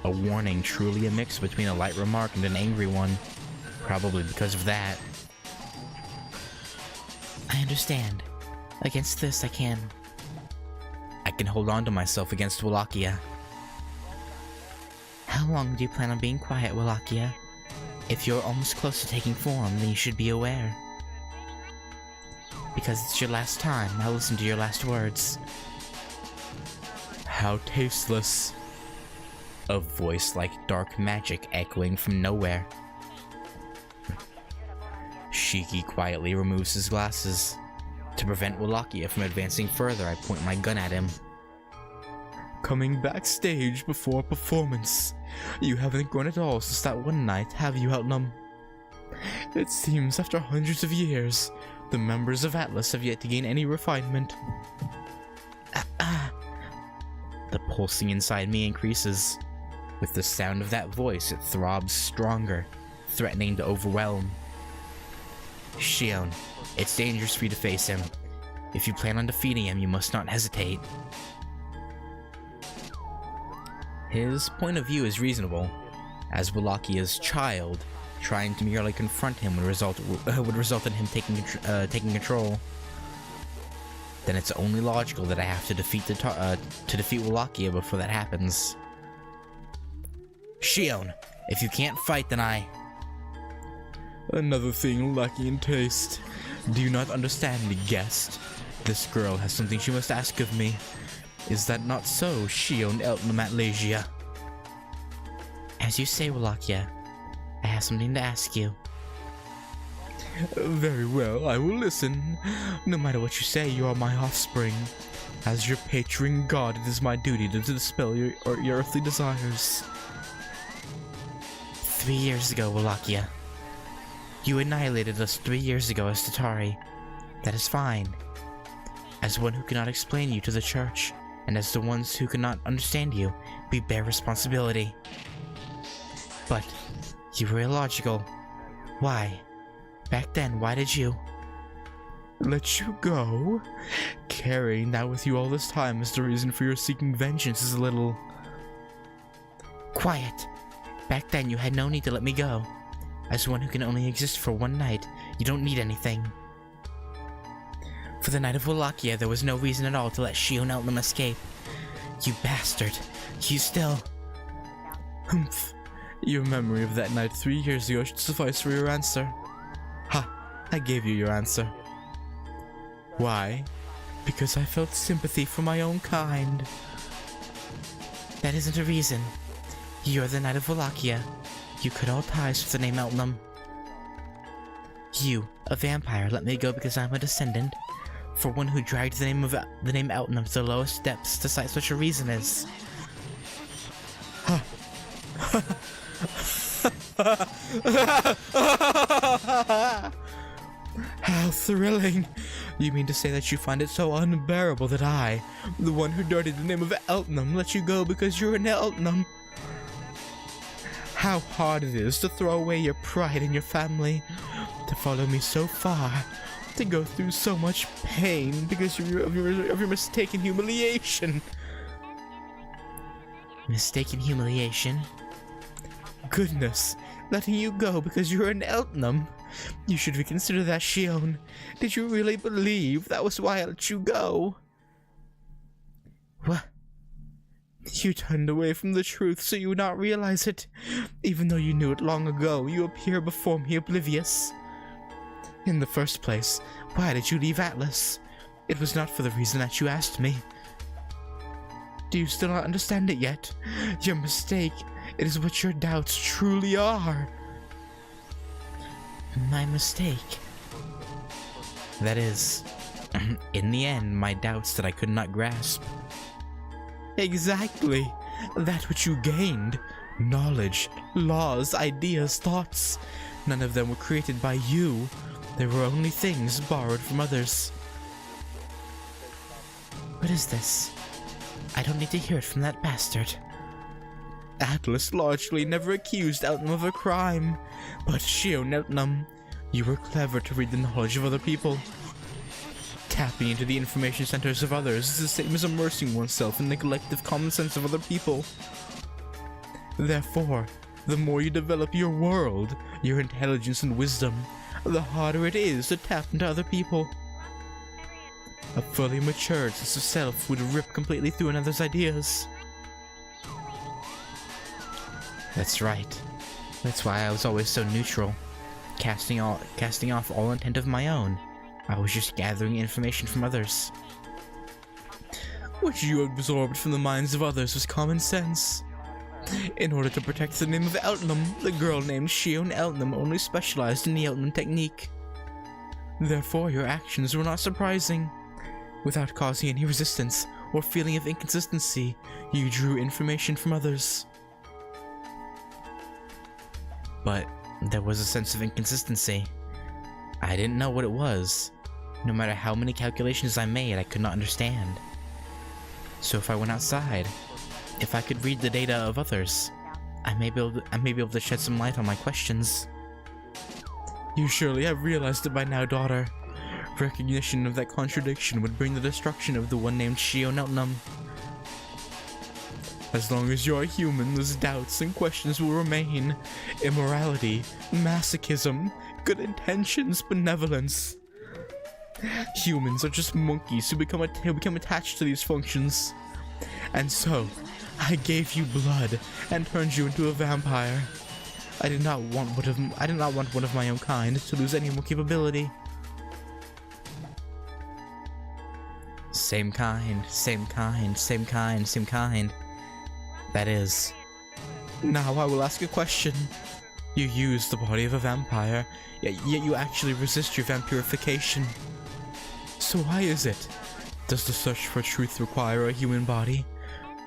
A warning truly a mix between a light remark and an angry one. Probably because of that. I understand. Against this, I can hold on to myself against Wallachia. How long do you plan on being quiet, Wallachia? If you're almost close to taking form, then you should be aware. Because it's your last time, I'll listen to your last words. How tasteless. A voice like dark magic echoing from nowhere. Shiki quietly removes his glasses. To prevent Wallachia from advancing further, I point my gun at him. Coming backstage before a performance. You haven't grown at all since that one night, have you, Outnum? It seems after hundreds of years, the members of Atlas have yet to gain any refinement. The pulsing inside me increases. With the sound of that voice, it throbs stronger, threatening to overwhelm. Shion, it's dangerous for you to face him. If you plan on defeating him, you must not hesitate. His point of view is reasonable. As Wallachia's child, trying to merely confront him would result in him taking control. Then it's only logical that I have to defeat Wallachia before that happens. Shion, if you can't fight, then Another thing lacking in taste. Do you not understand me, guest? This girl has something she must ask of me. Is that not so, Shion Eltnum Atlasia? As you say, Wallachia. I have something to ask you. Very well, I will listen. No matter what you say, you are my offspring. As your patron god, it is my duty to dispel your earthly desires. 3 years ago, Wallachia. You annihilated us 3 years ago as Tatari. That is fine. As one who cannot explain you to the church, and as the ones who cannot understand you, we bear responsibility. But you were illogical. Why? Back then, why did you let you go? Carrying that with you all this time is the reason for your seeking vengeance is a little... Quiet. Back then, you had no need to let me go. As one who can only exist for one night, you don't need anything. For the night of Wallachia, there was no reason at all to let Shion Eltnum escape. You bastard. You still... Humph. Your memory of that night 3 years ago should suffice for your answer. Ha! I gave you your answer. Why? Because I felt sympathy for my own kind. That isn't a reason. You're the Knight of Wallachia. You cut all ties with the name Eltnum. You, a vampire, let me go because I'm a descendant. For one who dragged the name Eltnum to the lowest depths to cite such a reason is... Huh. How thrilling! You mean to say that you find it so unbearable that I, the one who dirtied the name of Eltnum, let you go because you're an Eltnum? How hard it is to throw away your pride in your family, to follow me so far, to go through so much pain because of your mistaken humiliation. Mistaken humiliation? Goodness, letting you go because you're an Eltnum. You should reconsider that, Shion. Did you really believe that was why I let you go? What? You turned away from the truth so you would not realize it. Even though you knew it long ago, you appear before me oblivious. In the first place, why did you leave Atlas? It was not for the reason that you asked me. Do you still not understand it yet? Your mistake, it is what your doubts truly are. My mistake? That is, in the end, my doubts that I could not grasp. Exactly. That which you gained. Knowledge, laws, ideas, thoughts. None of them were created by you. They were only things borrowed from others. What is this? I don't need to hear it from that bastard. Atlas largely never accused Eltnum of a crime. But Shion Eltnum, you were clever to read the knowledge of other people. Tapping into the information centers of others is the same as immersing oneself in the collective common sense of other people. Therefore, the more you develop your world, your intelligence and wisdom, the harder it is to tap into other people. A fully matured sense of self would rip completely through another's ideas. That's right. That's why I was always so neutral, casting off all intent of my own. I was just gathering information from others. What you absorbed from the minds of others was common sense. In order to protect the name of Eltnum, the girl named Shion Eltnum only specialized in the Eltnum technique. Therefore, your actions were not surprising. Without causing any resistance or feeling of inconsistency, you drew information from others. But there was a sense of inconsistency. I didn't know what it was. No matter how many calculations I made, I could not understand. So if I went outside, if I could read the data of others, I may be able to shed some light on my questions. You surely have realized it by now, daughter. Recognition of that contradiction would bring the destruction of the one named Shion Eltnum. As long as you are human, those doubts and questions will remain. Immorality, masochism, good intentions, benevolence. Humans are just monkeys who become attached to these functions. And so, I gave you blood and turned you into a vampire. I did not want one of my own kind to lose any more capability. Same kind, same kind, same kind, same kind. That is. Now I will ask a question. You use the body of a vampire, yet you actually resist your vampirification. So why is it? Does the search for truth require a human body?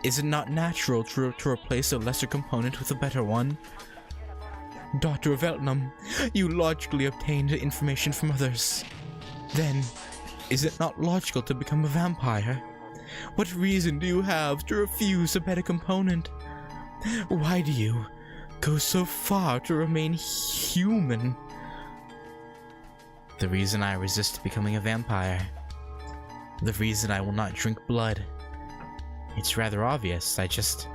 Is it not natural to replace a lesser component with a better one? Daughter of Eltnum, you logically obtained information from others. Then, is it not logical to become a vampire? What reason do you have to refuse a better component? Why do you go so far to remain human? The reason I resist becoming a vampire. The reason I will not drink blood. It's rather obvious. I just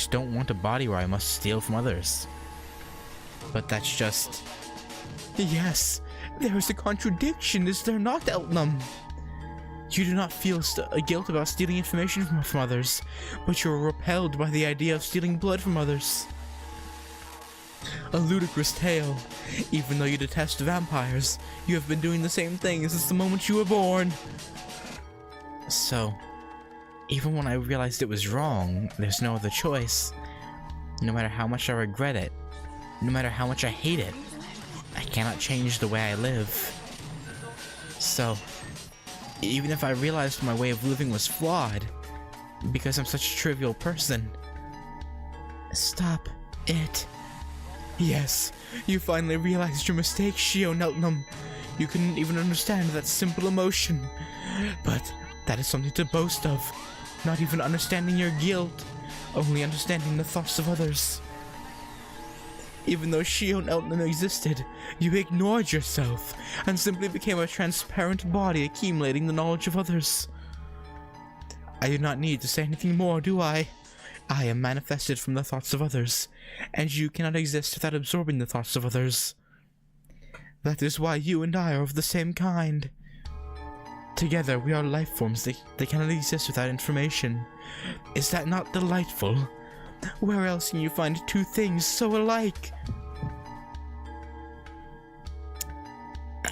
don't want a body where I must steal from others. But that's just... Yes, there is a contradiction, is there not, Eltnum? You do not feel guilt about stealing information from others, but you are repelled by the idea of stealing blood from others. A ludicrous tale. Even though you detest vampires, you have been doing the same thing since the moment you were born. So, even when I realized it was wrong, there's no other choice. No matter how much I regret it, no matter how much I hate it, I cannot change the way I live. So, even if I realized my way of living was flawed, because I'm such a trivial person, stop it. Yes, you finally realized your mistake, Shion Eltnum. You couldn't even understand that simple emotion. But that is something to boast of. Not even understanding your guilt, only understanding the thoughts of others. Even though Shion Eltnum existed, you ignored yourself and simply became a transparent body accumulating the knowledge of others. I do not need to say anything more, do I? I am manifested from the thoughts of others, and you cannot exist without absorbing the thoughts of others. That is why you and I are of the same kind. Together we are life forms that cannot exist without information. Is that not delightful? Where else can you find two things so alike?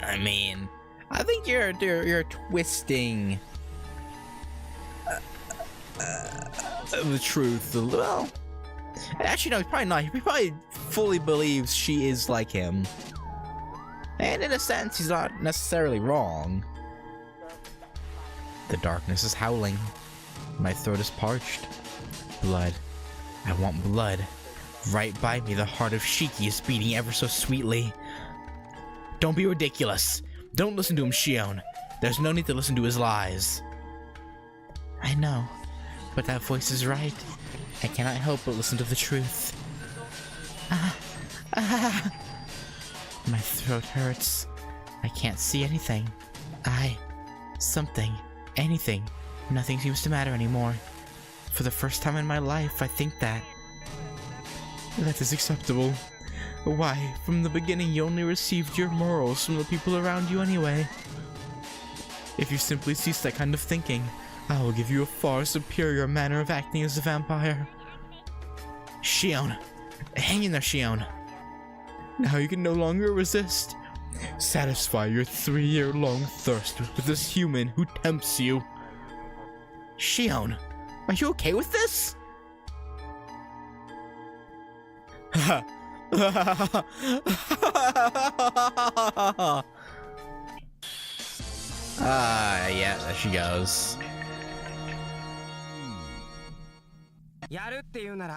I mean, I think you're twisting the truth. Well, actually no, he's probably not. He probably fully believes she is like him, and in a sense, he's not necessarily wrong. The darkness is howling. My throat is parched. Blood. I want blood. Right by me, the heart of Shiki is beating ever so sweetly. Don't be ridiculous. Don't listen to him, Shion. There's no need to listen to his lies. I know, but that voice is right. I cannot help but listen to the truth. My throat hurts. I can't see anything. Something. Anything. Nothing seems to matter anymore. For the first time in my life, I think that. That is acceptable. Why, from the beginning you only received your morals from the people around you anyway. If you simply cease that kind of thinking, I will give you a far superior manner of acting as a vampire. Shion. Hang in there, Shion. Now you can no longer resist. Satisfy your 3-year-long thirst with this human who tempts you. Shion, are you okay with this? Yeah, there she goes.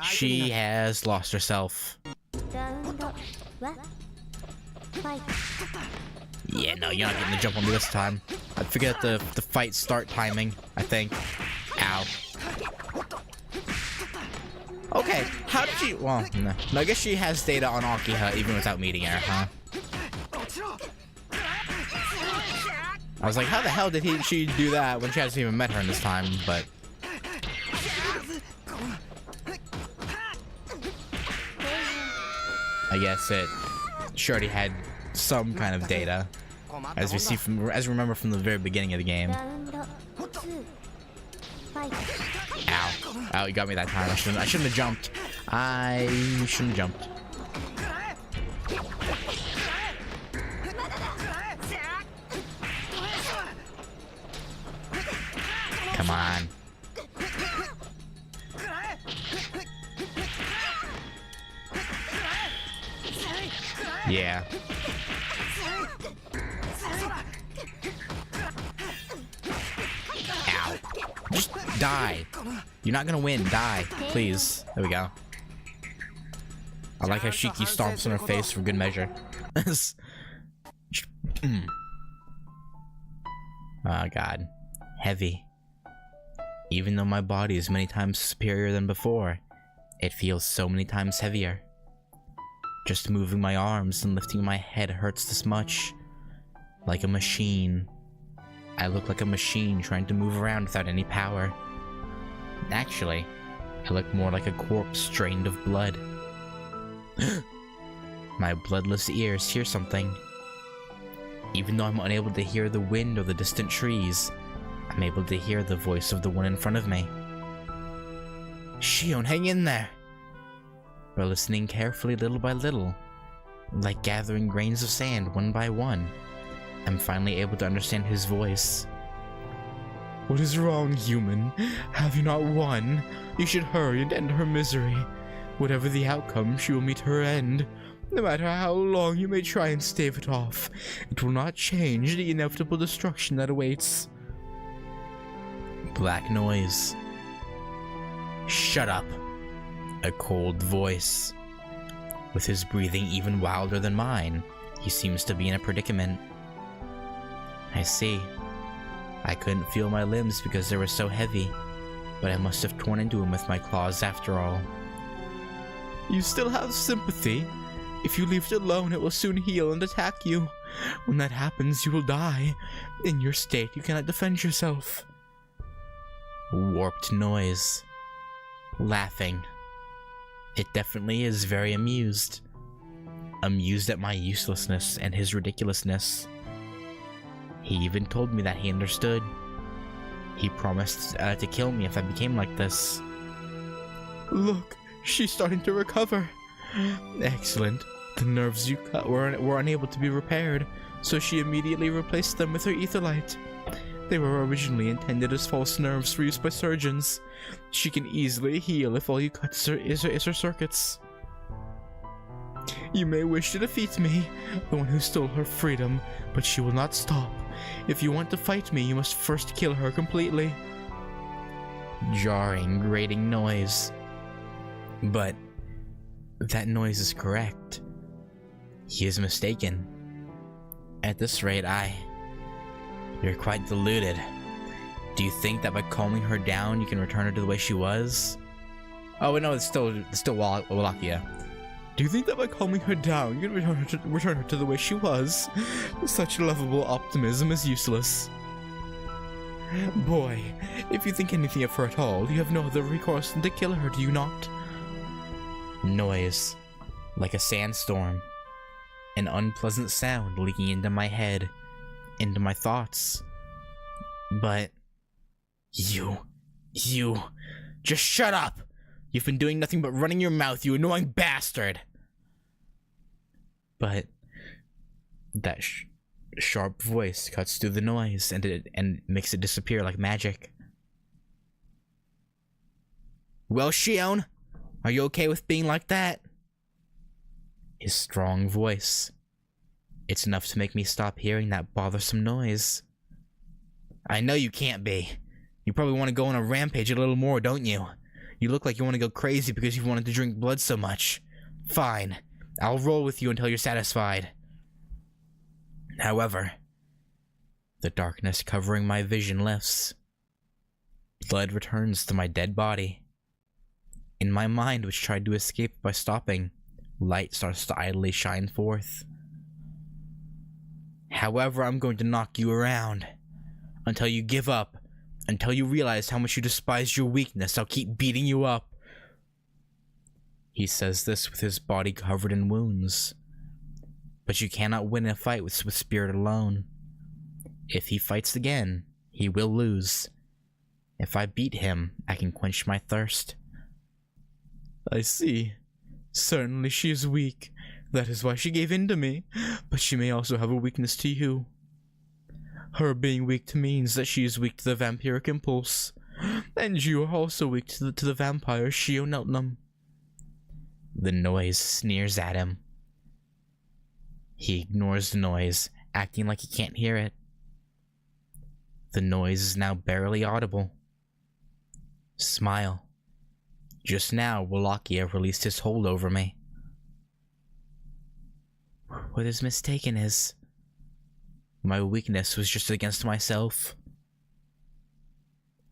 She has lost herself. Yeah, no, you're not getting the jump on me this time. I forget the fight start timing, I think. Ow. Okay, how did she... Well, no, I guess she has data on Akiha even without meeting her, huh? I was like, how the hell did she do that when she hasn't even met her in this time, but... I guess she already had some kind of data, as we we remember from the very beginning of the game. Ow. Ow, you got me that time. I shouldn't have jumped. I shouldn't have jumped. Yeah. Ow. Just die. You're not gonna win. Die. Please. There we go. I like how Shiki stomps on her face for good measure. Oh god. Heavy. Even though my body is many times superior than before, it feels so many times heavier. Just moving my arms and lifting my head hurts this much. Like a machine. I look like a machine trying to move around without any power. Actually, I look more like a corpse drained of blood. My bloodless ears hear something. Even though I'm unable to hear the wind or the distant trees, I'm able to hear the voice of the one in front of me. Shion, hang in there! We're listening carefully little by little, like gathering grains of sand one by one. I'm finally able to understand his voice. What is wrong, human? Have you not won? You should hurry and end her misery. Whatever the outcome, she will meet her end. No matter how long you may try and stave it off, it will not change the inevitable destruction that awaits. Black noise. Shut up. A cold voice. With his breathing even wilder than mine, he seems to be in a predicament. I see. I couldn't feel my limbs because they were so heavy, but I must have torn into him with my claws after all. You still have sympathy. If you leave it alone, it will soon heal and attack you. When that happens, you will die. In your state, you cannot defend yourself. Warped noise. Laughing. It definitely is very amused. Amused at my uselessness and his ridiculousness. He even told me that he understood. He promised to kill me if I became like this. Look, she's starting to recover. Excellent. The nerves you cut were unable to be repaired, so she immediately replaced them with her etherlight. They were originally intended as false nerves for use by surgeons. She can easily heal if all you cut is her circuits. You may wish to defeat me, the one who stole her freedom, but she will not stop. If you want to fight me, you must first kill her completely. Jarring, grating noise. But that noise is correct. He is mistaken. At this rate, You're quite deluded. Do you think that by calming her down, you can return her to the way she was? Oh, no, it's still Wallachia. Do you think that by calming her down, you can return her to the way she was? Such lovable optimism is useless. Boy, if you think anything of her at all, you have no other recourse than to kill her, do you not? Noise. Like a sandstorm. An unpleasant sound leaking into my head. Into my thoughts. But... You... Just shut up! You've been doing nothing but running your mouth, you annoying bastard! But... That sharp voice cuts through the noise and makes it disappear like magic. Well, Shion, are you okay with being like that? His strong voice. It's enough to make me stop hearing that bothersome noise. I know you can't be. You probably want to go on a rampage a little more, don't you? You look like you want to go crazy because you wanted to drink blood so much. Fine. I'll roll with you until you're satisfied. However, the darkness covering my vision lifts. Blood returns to my dead body. In my mind, which tried to escape by stopping, light starts to idly shine forth. However, I'm going to knock you around. Until you give up. Until you realize how much you despise your weakness, I'll keep beating you up. He says this with his body covered in wounds. But you cannot win a fight with spirit alone. If he fights again, he will lose. If I beat him, I can quench my thirst. I see. Certainly she is weak. That is why she gave in to me. But she may also have a weakness to you. Her being weak to me means that she is weak to the vampiric impulse. And you are also weak to the vampire Shio Neltnum. The noise sneers at him. He ignores the noise, acting like he can't hear it. The noise is now barely audible. Smile. Just now, Wallachia released his hold over me. What is mistaken is, my weakness was just against myself.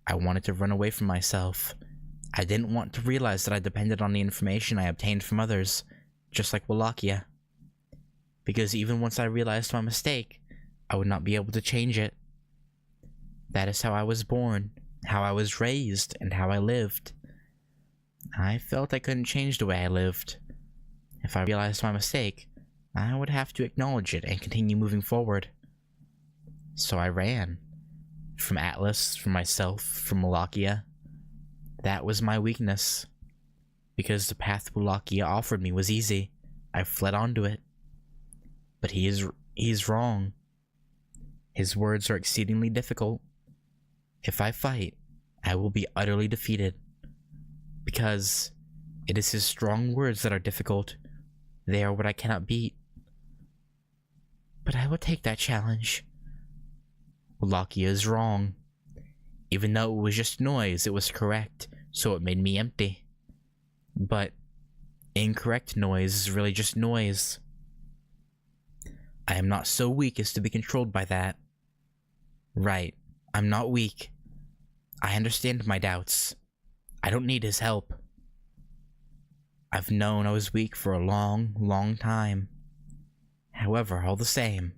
I wanted to run away from myself. I didn't want to realize that I depended on the information I obtained from others, just like Wallachia. Because even once I realized my mistake, I would not be able to change it. That is how I was born, how I was raised, and how I lived. I felt I couldn't change the way I lived. If I realized my mistake, I would have to acknowledge it and continue moving forward. So I ran. From Atlas, from myself, from Wallachia. That was my weakness. Because the path Wallachia offered me was easy, I fled onto it. But he is wrong. His words are exceedingly difficult. If I fight, I will be utterly defeated. Because it is his strong words that are difficult. They are what I cannot beat. But I will take that challenge. Wallachia is wrong. Even though it was just noise, it was correct, so it made me empty. But incorrect noise is really just noise. I am not so weak as to be controlled by that. Right, I'm not weak. I understand my doubts. I don't need his help. I've known I was weak for a long, long time. However, all the same,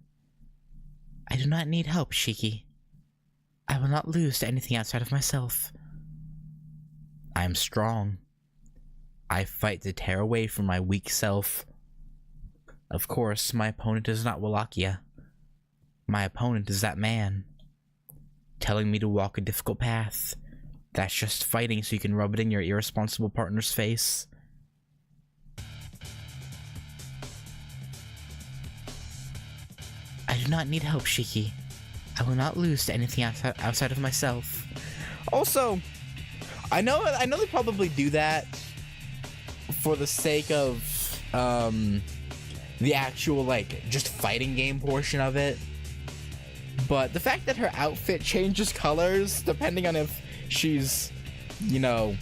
I do not need help, Shiki. I will not lose to anything outside of myself. I am strong. I fight to tear away from my weak self. Of course, my opponent is not Wallachia. My opponent is that man, telling me to walk a difficult path. That's just fighting so you can rub it in your irresponsible partner's face. I do not need help, Shiki. I will not lose to anything outside of myself. Also, I know they probably do that for the sake of the actual, like, just fighting game portion of it. But the fact that her outfit changes colors depending on if she's, you know,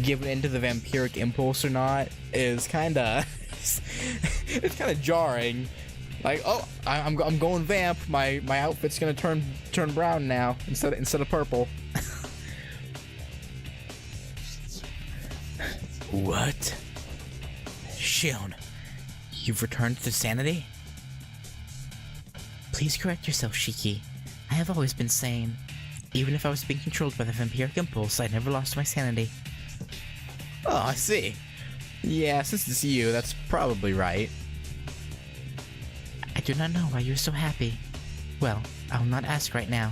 given into the vampiric impulse or not is kinda it's kinda jarring. Like, oh, I'm going vamp. My outfit's gonna turn brown now instead of purple. What? Shion, you've returned to sanity? Please correct yourself, Shiki. I have always been sane. Even if I was being controlled by the vampiric impulse, I never lost my sanity. Oh, I see. Yeah, since it's you, that's probably right. I do not know why you're so happy. Well, I will not ask right now.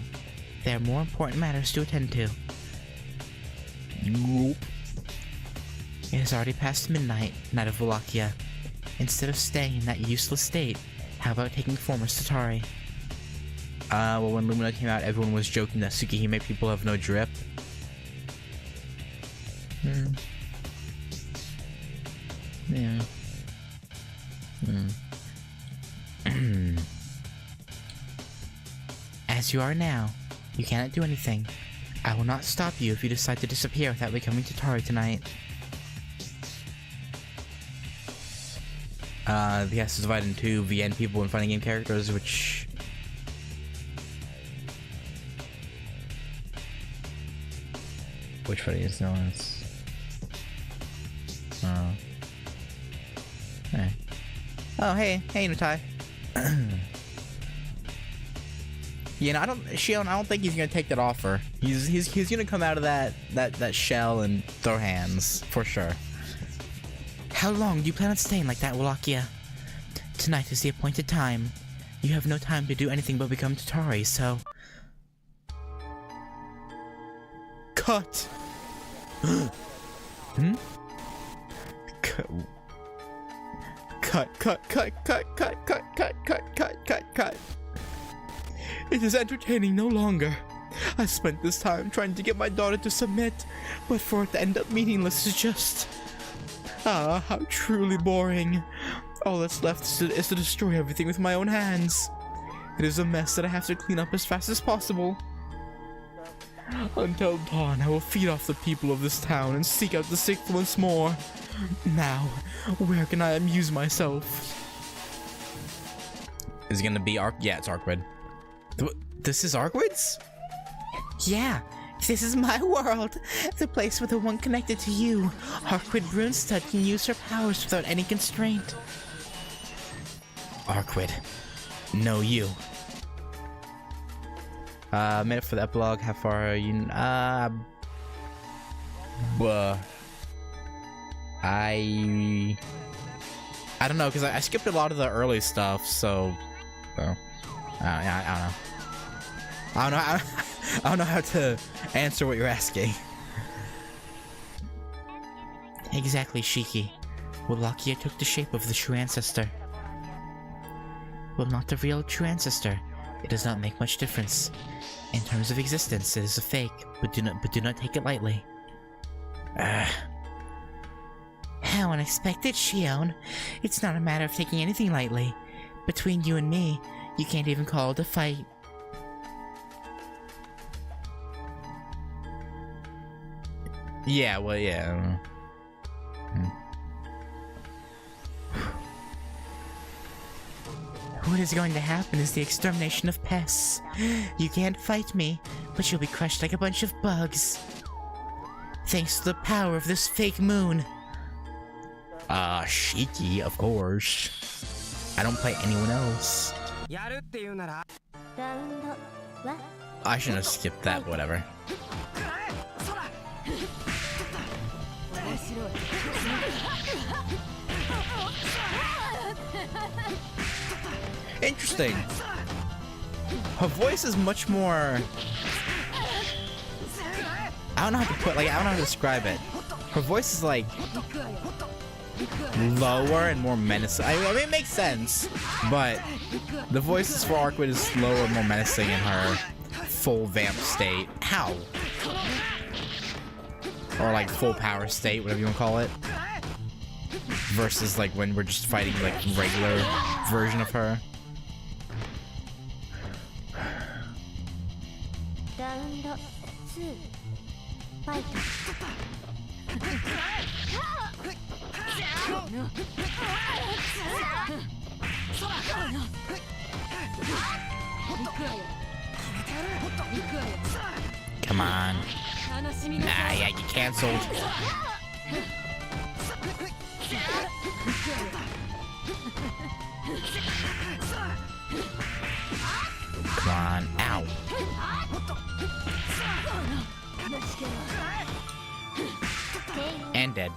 There are more important matters to attend to. Nope. It is already past midnight, Night of Wallachia. Instead of staying in that useless state, how about taking form as Tatari? Well, when Lumina came out, everyone was joking that Tsukihime people have no drip. Yeah. As you are now, you cannot do anything. I will not stop you if you decide to disappear without becoming Tatari tonight. The cast is divided into VN people and fighting game characters, which fighting is known as? Hey. Oh, hey, Nutai. You know, Shion, I don't think he's gonna take that offer. He's gonna come out of that shell and throw hands for sure. How long do you plan on staying like that, Wallachia? Tonight is the appointed time. You have no time to do anything but become Tatari, so... Cut! Cut. It is entertaining no longer. I spent this time trying to get my daughter to submit, but for it to end up meaningless is just... Ah, how truly boring. All that's left is to destroy everything with my own hands. It is a mess that I have to clean up as fast as possible. Until dawn, I will feed off the people of this town and seek out the sick once more. Now, where can I amuse myself? Is it gonna be Yeah, it's Arkwood. This is Arkwood's? Yeah, this is my world. The place where the one connected to you, Arkwood Brunstad, can use her powers without any constraint. Arkwood. No, you. Minute for the epilogue. How far are you? I don't know, because I skipped a lot of the early stuff, so I don't know. I don't know how to answer what you're asking. Exactly, Shiki. Wallachia took the shape of the true ancestor. Well, not the real true ancestor. It does not make much difference. In terms of existence, it is a fake, but do not take it lightly. How unexpected, Shion. It's not a matter of taking anything lightly. Between you and me, you can't even call it a fight. Yeah, well, yeah. What is going to happen is the extermination of pests. You can't fight me, but you'll be crushed like a bunch of bugs. Thanks to the power of this fake moon. Shiki, of course. I don't play anyone else. I shouldn't have skipped that, whatever. Interesting. Her voice is much more... I don't know how to put, like, I don't know how to describe it. Her voice is like lower and more menacing. I mean, it makes sense, but the voices for Arkwood is lower and more menacing in her full vamp state. How? Or like full power state, whatever you want to call it. Versus like when we're just fighting like regular version of her. Come on. Nah, yeah, you canceled. Come on. Ow. And dead.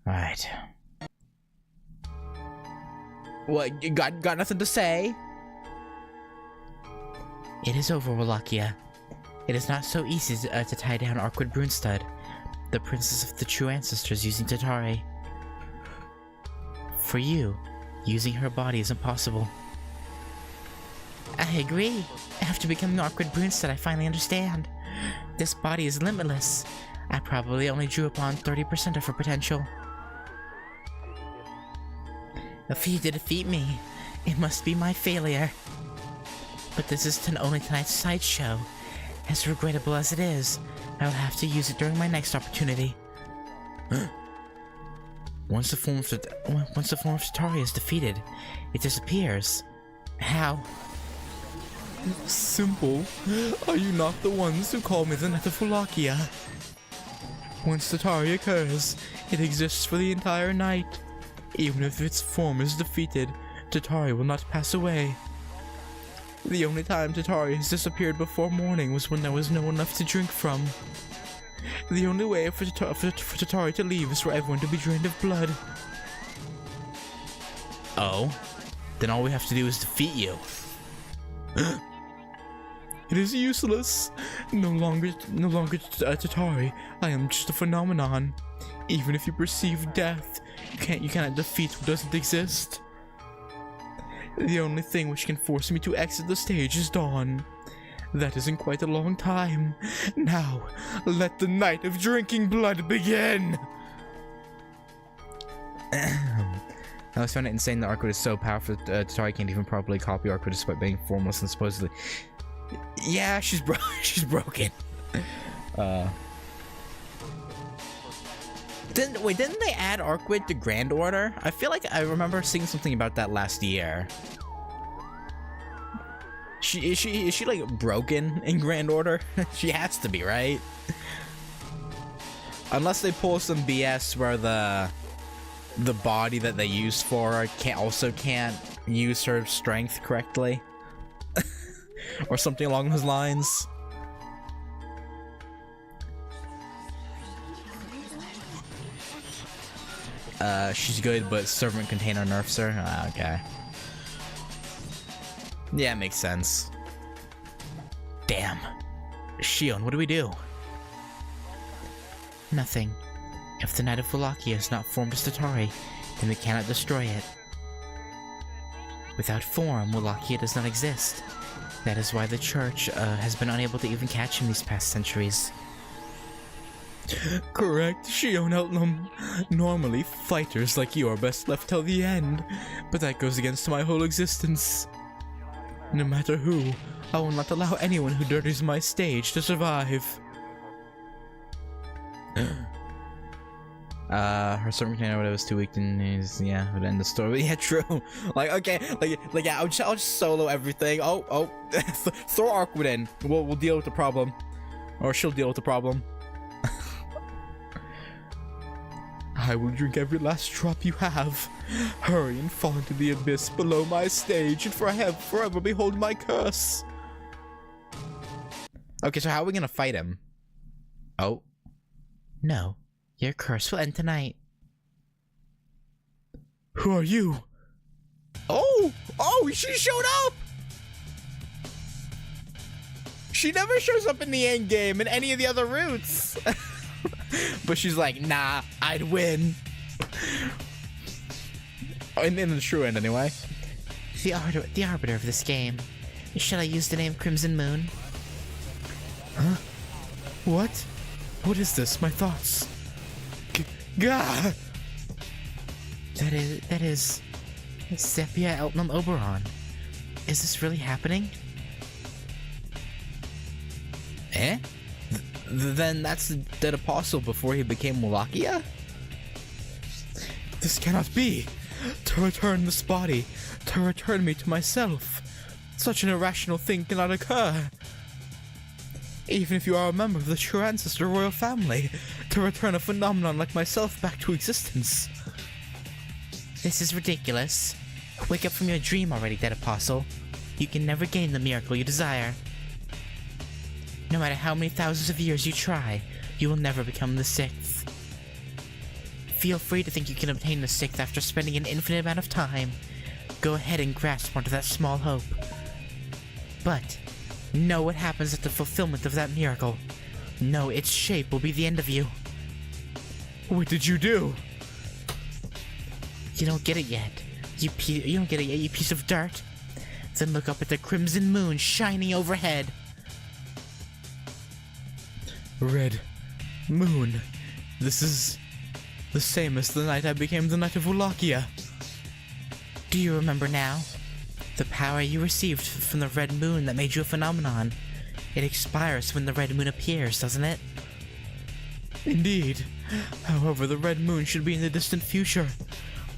Alright. What, you got nothing to say? It is over, Wallachia. It is not so easy to tie down Arkwood Brunstad, the princess of the true ancestors using Tatari. For you, using her body is impossible. I agree. After becoming Arkwood Brunstad, I finally understand. This body is limitless. I probably only drew upon 30% of her potential. For you to defeat me, it must be my failure. But this is only tonight's sideshow. As regrettable as it is, I will have to use it during my next opportunity. Once the form of Tatari is defeated, it disappears. How? Simple. Are you not the ones who call me the Net of Wallachia? Once Tatari occurs, it exists for the entire night. Even if its form is defeated, Tatari will not pass away. The only time Tatari has disappeared before morning was when there was no one left to drink from. The only way for Tatari to leave is for everyone to be drained of blood. Oh? Then all we have to do is defeat you. It is useless. No longer Tatari. I am just a phenomenon. Even if you perceive death, you cannot defeat what doesn't exist. The only thing which can force me to exit the stage is dawn. That isn't quite a long time. Now, let the night of drinking blood begin! I always found it insane that Arcwood is so powerful that Tatari can't even properly copy Arcwood despite being formless and supposedly... Yeah, she's broken. Didn't they add Arcwood to Grand Order? I feel like I remember seeing something about that last year. Is she like broken in Grand Order? She has to be, right? Unless they pull some BS where the body that they use for her can't use her strength correctly. Or something along those lines. She's good, but servant container nerfs her. Okay. Yeah, it makes sense. Damn. Shion, what do we do? Nothing. If the Knight of Wallachia is not formed as Tatari, then we cannot destroy it. Without form, Wallachia does not exist. That is why the Church has been unable to even catch him these past centuries. Correct, Shion Eltnum. Normally, fighters like you are best left till the end, but that goes against my whole existence. No matter who, I will not allow anyone who dirties my stage to survive. Her servant container, whatever, was too weak and yeah, would end the story. Yeah, true. Like, okay, like yeah, I'll just solo everything. Oh, throw Arcwood in. We'll deal with the problem, or she'll deal with the problem. I will drink every last drop you have. Hurry and fall into the abyss below my stage, and forever behold my curse. Okay, so how are we gonna fight him? Oh. No. Your curse will end tonight. Who are you? Oh, she showed up! She never shows up in the end game in any of the other routes. But she's like, nah, I'd win. In the true end, anyway. The arbiter of this game. Shall I use the name Crimson Moon? Huh? What? What is this? My thoughts. Gah! That is Sepia Eltnum Oberon. Is this really happening? Eh? Then that's the dead apostle before he became Wallachia? This cannot be! To return this body, to return me to myself. Such an irrational thing cannot occur. Even if you are a member of the true ancestor royal family, to return a phenomenon like myself back to existence. This is ridiculous. Wake up from your dream already, dead apostle. You can never gain the miracle you desire. No matter how many thousands of years you try, you will never become the sixth. Feel free to think you can obtain the sixth after spending an infinite amount of time. Go ahead and grasp onto that small hope. But know what happens at the fulfillment of that miracle. Know its shape will be the end of you. What did you do? You don't get it yet. You don't get it yet, you piece of dirt. Then look up at the crimson moon shining overhead. Red moon. This is the same as the night I became the Knight of Wallachia. Do you remember now? The power you received from the red moon that made you a phenomenon. It expires when the red moon appears, doesn't it? Indeed. However, the red moon should be in the distant future.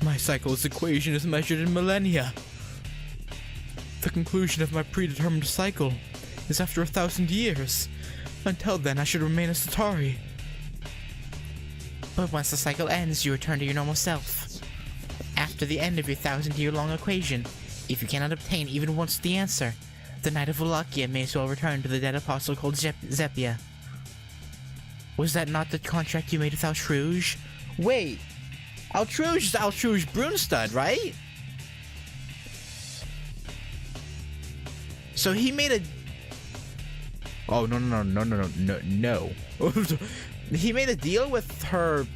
My cycle's equation is measured in millennia. The conclusion of my predetermined cycle is after 1,000 years. Until then, I should remain as Tatari. But once the cycle ends, you return to your normal self. After the end of your 1,000-year-long equation, if you cannot obtain even once the answer, the Knight of Wallachia may as well return to the dead apostle called Zepia. Was that not the contract you made with Altruge? Wait, Altruge is Altruge Brunstud, right? So he made a... Oh, no. He made a deal with her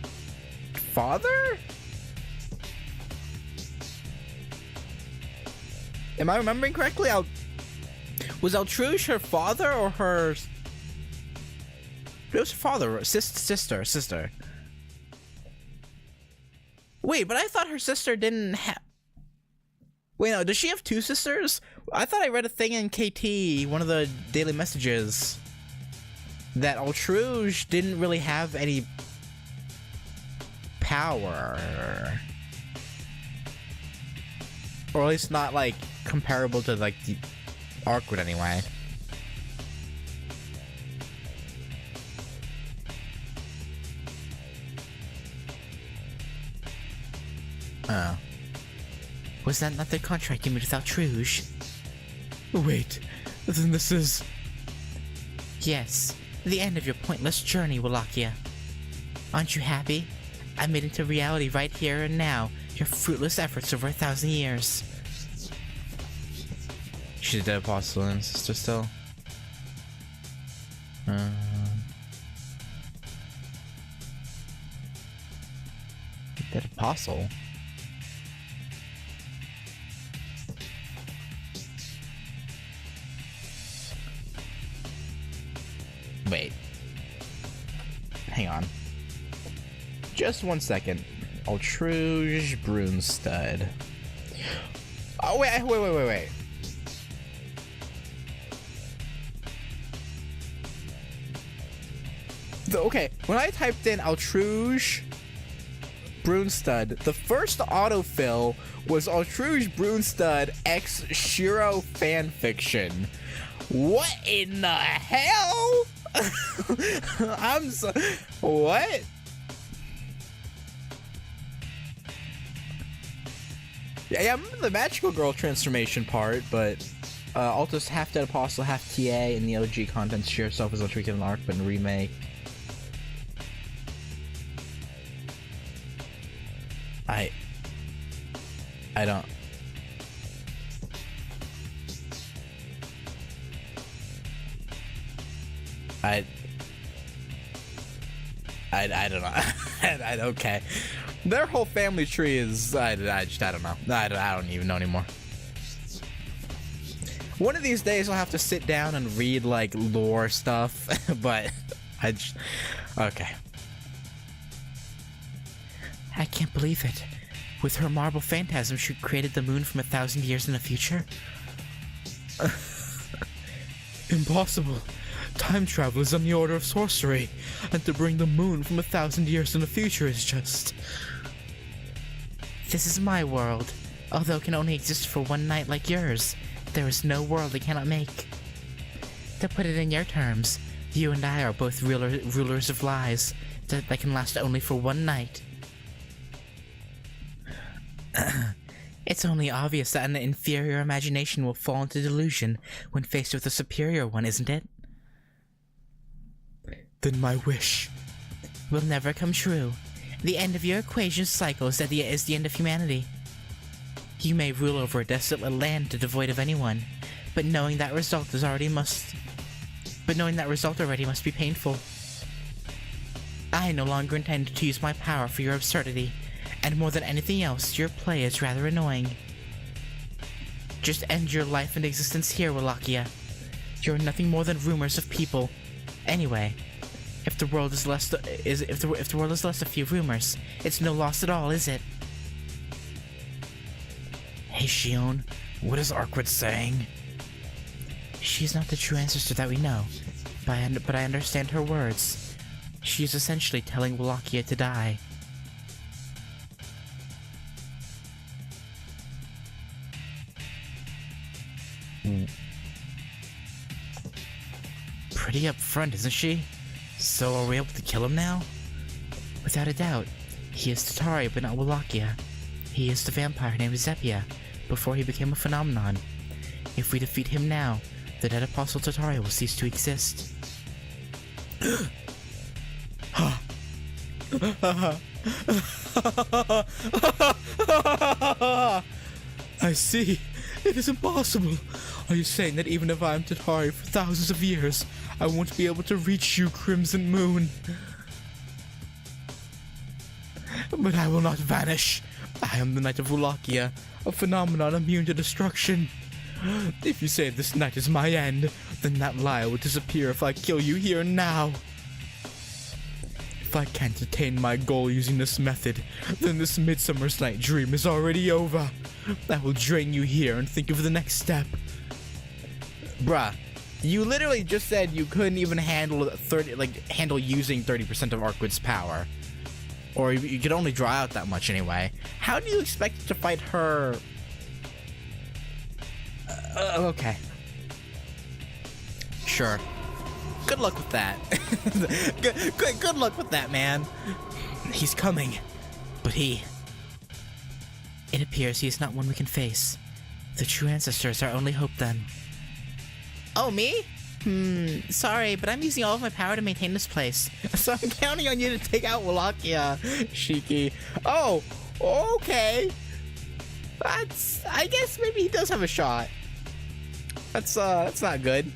father? Am I remembering correctly? Was Altruge her father or her... It was her father, sister. Wait, but I thought her sister didn't have... Wait, no, does she have two sisters? I thought I read a thing in KT, one of the daily messages, that Altruge didn't really have any power. Or at least not, like, comparable to, like, the Arcwood anyway. Oh. Was that not the contract you made with Altruge? Wait, then this is... Yes, the end of your pointless journey, Wallachia. Aren't you happy? I made into reality right here and now your fruitless efforts over 1,000 years. She's a dead apostle and sister still. Dead apostle? Wait. Hang on. Just 1 second. Altruge Brunstad. Oh, wait. Okay, when I typed in Altruge Brunstad, the first autofill was Altruge Brunstad X Shiro fanfiction. What in the hell? I'm so... What? Yeah, I remember the Magical Girl transformation part, but Alta's half Dead Apostle, half TA in the OG content share itself as a trick in an arc, but in remake. I don't... I don't know. Okay. Their whole family tree is... I don't know. I don't even know anymore. One of these days I'll have to sit down and read, like, lore stuff, but okay. I can't believe it. With her marble phantasm, she created the moon from 1,000 years in the future? Impossible. Time travel is on the order of sorcery, and to bring the moon from 1,000 years in the future is just... This is my world. Although it can only exist for one night like yours, there is no world it cannot make. To put it in your terms, you and I are both rulers of lies that can last only for one night. It's only obvious that an inferior imagination will fall into delusion when faced with a superior one, isn't it? Then my wish will never come true. The end of your equation cycle is the end of humanity. You may rule over a desolate land devoid of anyone, but knowing that result already must be painful. I no longer intend to use my power for your absurdity, and more than anything else, your play is rather annoying. Just end your life and existence here, Wallachia. You're nothing more than rumors of people. Anyway, if the world is less a few rumors, it's no loss at all, is it? Hey Shion, what is Arcwood saying? She's not the true ancestor that we know, but I understand her words. She's essentially telling Wallachia to die. Pretty upfront, isn't she? So are we able to kill him now? Without a doubt. He is Tatari, but not Wallachia. He is the vampire named Zepia, before he became a phenomenon. If we defeat him now, the dead apostle Tatari will cease to exist. I see. It is impossible. Are you saying that even if I am Tatari for thousands of years, I won't be able to reach you, Crimson Moon? But I will not vanish. I am the Knight of Wallachia, a phenomenon immune to destruction. If you say this night is my end, then that lie will disappear if I kill you here now. If I can't attain my goal using this method, then this Midsummer's Night dream is already over. I will drain you here and think of the next step. Bruh, you literally just said you couldn't even handle handle using 30% of Arkwood's power. Or you could only draw out that much anyway. How do you expect to fight her? Okay. Sure. Good luck with that. good luck with that, man. He's coming. But he... It appears he is not one we can face. The true ancestor is our only hope then. Oh, me? Sorry, but I'm using all of my power to maintain this place. So I'm counting on you to take out Wallachia, Shiki. Oh, okay. I guess maybe he does have a shot. That's not good.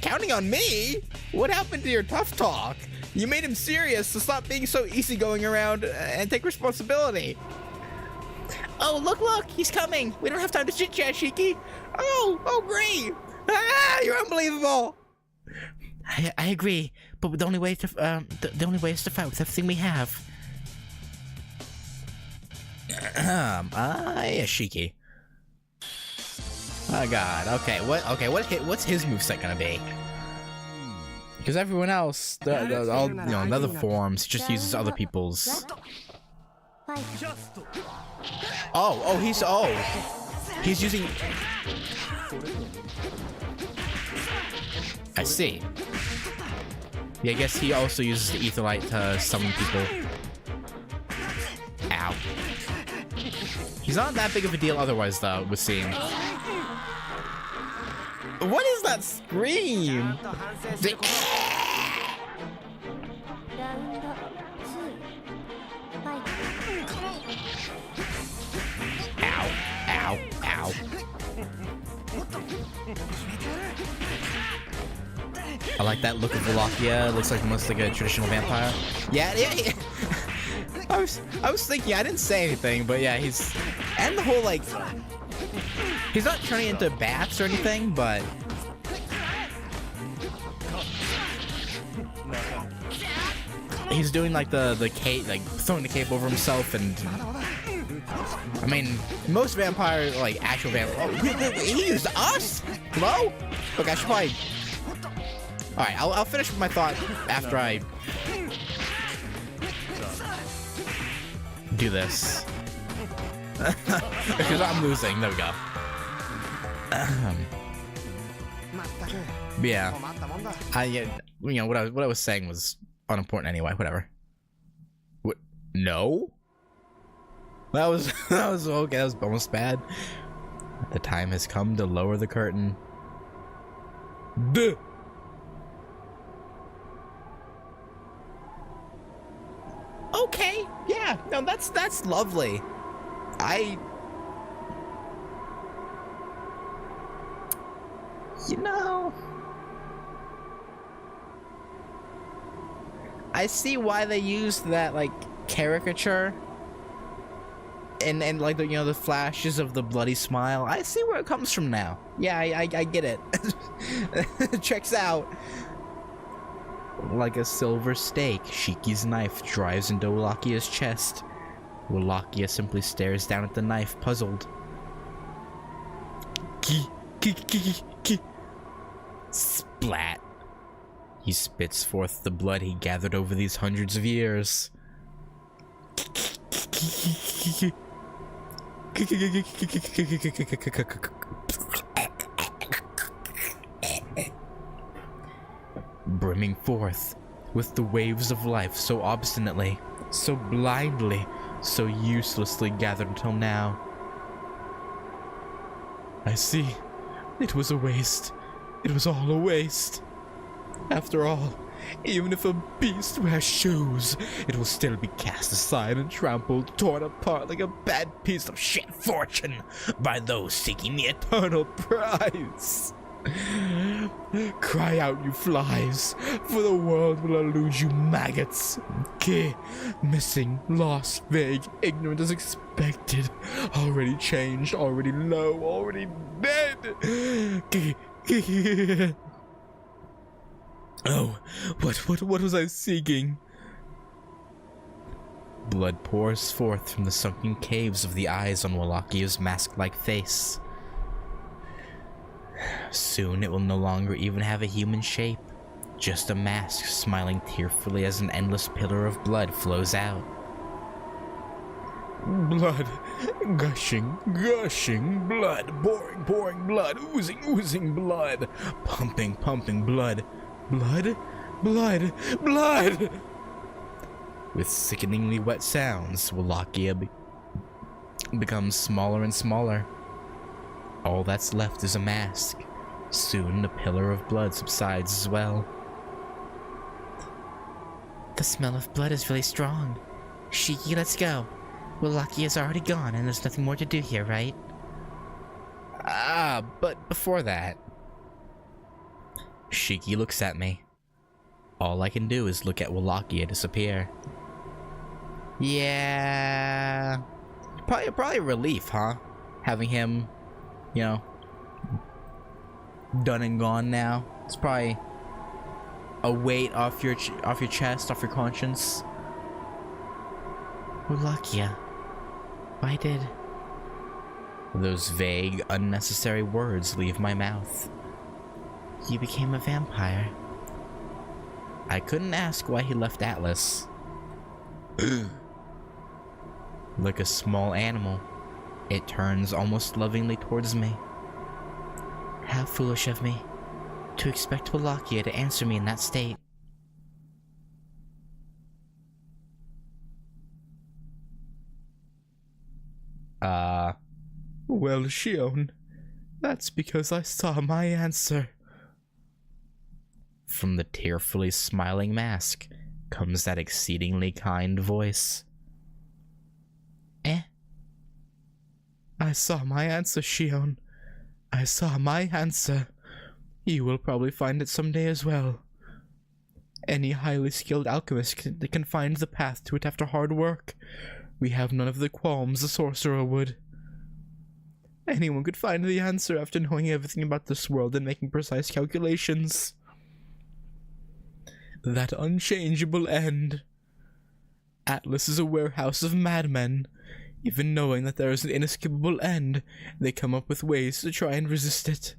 Counting on me? What happened to your tough talk? You made him serious, so stop being so easygoing around and take responsibility. Oh, look, he's coming. We don't have time to chit-chat, Shiki. Oh, great. Ah, you're unbelievable. I agree, but the only way to the only way is to fight with everything we have. Yeah, Shiki. Oh God. Okay. What's his moveset gonna be? Because everyone else, all in other forms, just uses other people's. He's using. I see. Yeah, I guess he also uses the ether light to summon people. Ow. He's not that big of a deal otherwise, though, would seem. What is that scream? Ow. I like that look of Wallachia. Looks like almost like a traditional vampire. Yeah. I was thinking, I didn't say anything, but yeah, and the whole, like, he's not turning into bats or anything, but he's doing like the cape, like throwing the cape over himself, and I mean, most vampire, like actual vampire. Oh, he used us? Hello? Look, I should probably. All right, I'll finish with my thought after I do this. Because I'm losing. There we go. Yeah. What I was saying was unimportant anyway. Whatever. What? No. That was okay. That was almost bad. The time has come to lower the curtain. Duh. Okay. Yeah. No, that's lovely. I see why they used that, like, caricature and like the flashes of the bloody smile. I see where it comes from now. Yeah, I get it. It checks out. Like a silver stake, Shiki's knife drives into Wallachkia's chest. Wallachia simply stares down at the knife, puzzled. Splat. He spits forth the blood he gathered over these hundreds of years. Brimming forth with the waves of life so obstinately, so blindly, so uselessly gathered until now. I see. It was a waste. It was all a waste. After all, even if a beast wears shoes, it will still be cast aside and trampled, torn apart like a bad piece of shit fortune by those seeking the eternal prize. Cry out, you flies, for the world will elude you maggots. Missing, lost, vague, ignorant as expected, already changed, already low, already dead. Oh, what was I seeking? Blood pours forth from the sunken caves of the eyes on Wallachio's mask-like face. Soon it will no longer even have a human shape, just a mask smiling tearfully as an endless pillar of blood flows out. Blood, gushing, blood, pouring blood, oozing blood, pumping blood, blood. With sickeningly wet sounds, Wallachia becomes smaller and smaller. All that's left is a mask. Soon the pillar of blood subsides as well. The smell of blood is really strong. Shiki, let's go. Wallachia's already gone and there's nothing more to do here, right? But before that... Shiki looks at me. All I can do is look at Wallachia disappear. Yeah... Probably a relief, huh? Having him, you know, done and gone now. It's probably a weight off your chest, off your conscience. Wallachia, why did those vague, unnecessary words leave my mouth? You became a vampire? I couldn't ask why he left Atlas. Like a small animal, it turns almost lovingly towards me. How foolish of me to expect Wallachia to answer me in that state. Well, Shion, that's because I saw my answer. From the tearfully smiling mask comes that exceedingly kind voice. I saw my answer, Shion. I saw my answer. You will probably find it someday as well. Any highly skilled alchemist can find the path to it after hard work. We have none of the qualms a sorcerer would. Anyone could find the answer after knowing everything about this world and making precise calculations. That unchangeable end. Atlas is a warehouse of madmen. Even knowing that there is an inescapable end, they come up with ways to try and resist it.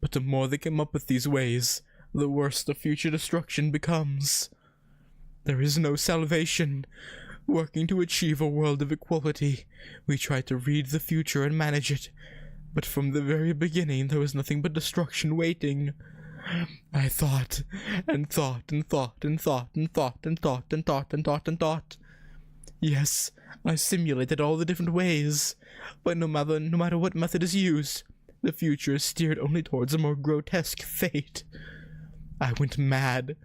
But the more they come up with these ways, the worse the future destruction becomes. There is no salvation. Working to achieve a world of equality, we try to read the future and manage it. But from the very beginning, there was nothing but destruction waiting. I thought, and thought, and thought, and thought, and thought, and thought, and thought, and thought, and thought. Yes, I simulated all the different ways, but no matter what method is used, the future is steered only towards a more grotesque fate. I went mad.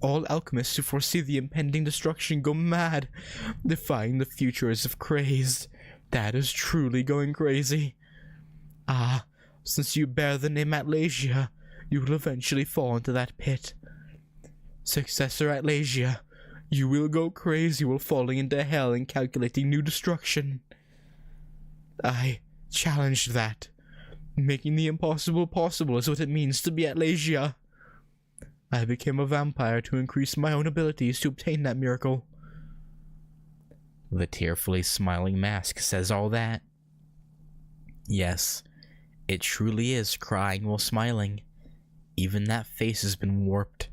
All alchemists who foresee the impending destruction go mad, defying the future as if crazed. That is truly going crazy. Since you bear the name Atlasia, you will eventually fall into that pit. Successor Atlasia, you will go crazy while falling into hell and calculating new destruction. I challenged that. Making the impossible possible is what it means to be Atlasia. I became a vampire to increase my own abilities to obtain that miracle. The tearfully smiling mask says all that. Yes, it truly is crying while smiling. Even that face has been warped.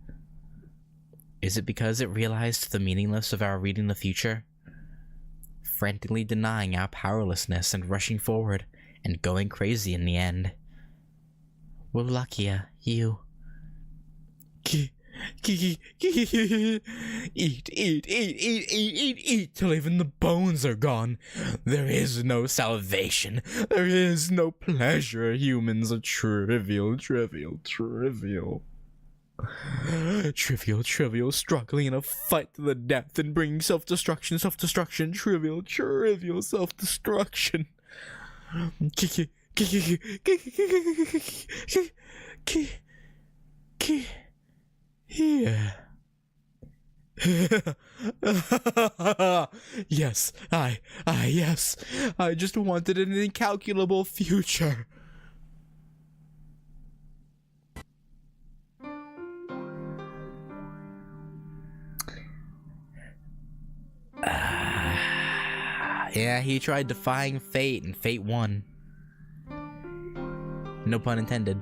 Is it because it realized the meaningless of our reading the future? Frantically denying our powerlessness and rushing forward and going crazy in the end. Wallachia, you... Eat till even the bones are gone. There is no salvation. There is no pleasure. Humans are trivial, struggling in a fight to the death and bringing self-destruction, trivial self-destruction. Here. Yes, yes. I just wanted an incalculable future. Yeah, he tried defying fate, and fate won. No pun intended.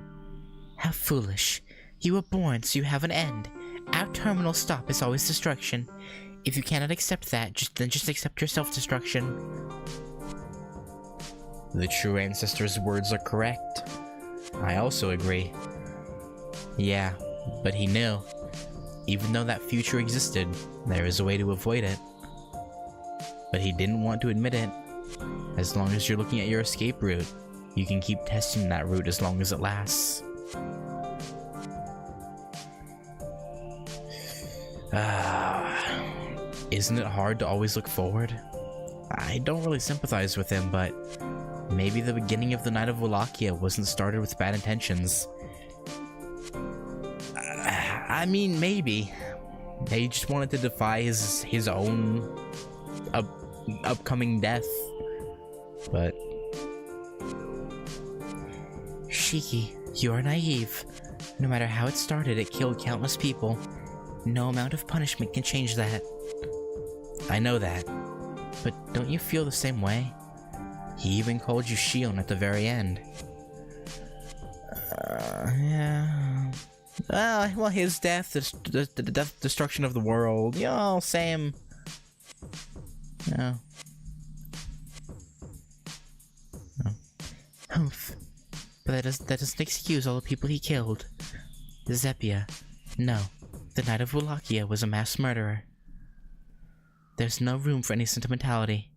How foolish. You were born so you have an end. Our terminal stop is always destruction. If you cannot accept that, then just accept your self-destruction. The true ancestor's words are correct. I also agree. Yeah, but he knew. Even though that future existed, there is a way to avoid it. But he didn't want to admit it. As long as you're looking at your escape route, you can keep testing that route as long as it lasts. Isn't it hard to always look forward? I don't really sympathize with him, but maybe the beginning of the Night of Wallachia wasn't started with bad intentions. I mean, maybe. He just wanted to defy his own upcoming death. But... Shiki, you are naive. No matter how it started, it killed countless people. No amount of punishment can change that. I know that. But don't you feel the same way? He even called you Shion at the very end. Yeah. Well, his death, the destruction of the world, you know, same. Yeah. Humph. But that doesn't excuse all the people he killed. Zephia. No. The Knight of Wallachia was a mass murderer. There's no room for any sentimentality.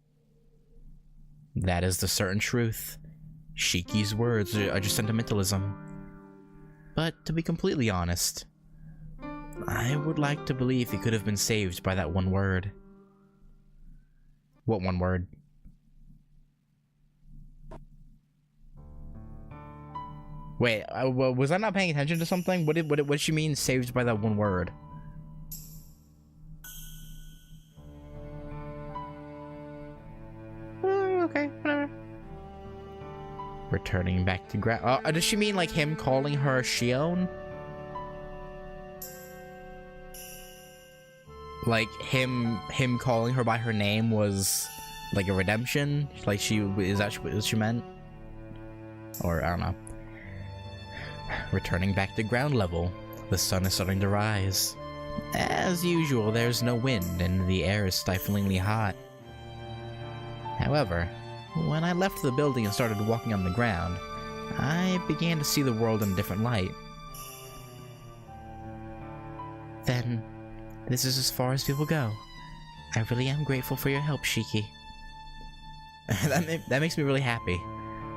That is the certain truth. Shiki's words are just sentimentalism. But to be completely honest, I would like to believe he could have been saved by that one word. What one word? Wait, was I not paying attention to something? What did she mean, saved by that one word? Okay, whatever. Returning back to does she mean like him calling her Shion? Like him calling her by her name was like a redemption? Like is that what she meant? Or I don't know. Returning back to ground level, the sun is starting to rise. As usual, there's no wind and the air is stiflingly hot. However, when I left the building and started walking on the ground, I began to see the world in a different light. Then, this is as far as people go. I really am grateful for your help, Shiki. That makes me really happy.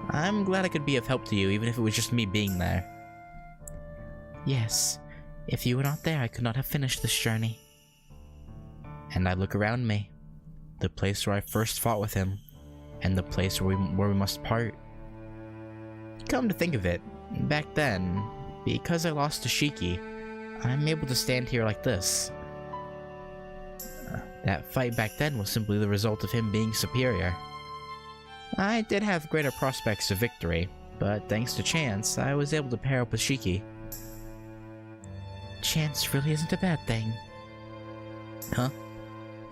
I'm glad I could be of help to you, even if it was just me being there. Yes, if you were not there, I could not have finished this journey. And I look around me, the place where I first fought with him, and the place where we must part. Come to think of it, back then, because I lost to Shiki, I'm able to stand here like this. That fight back then was simply the result of him being superior. I did have greater prospects of victory, but thanks to chance, I was able to pair up with Shiki. Chance really isn't a bad thing. Huh?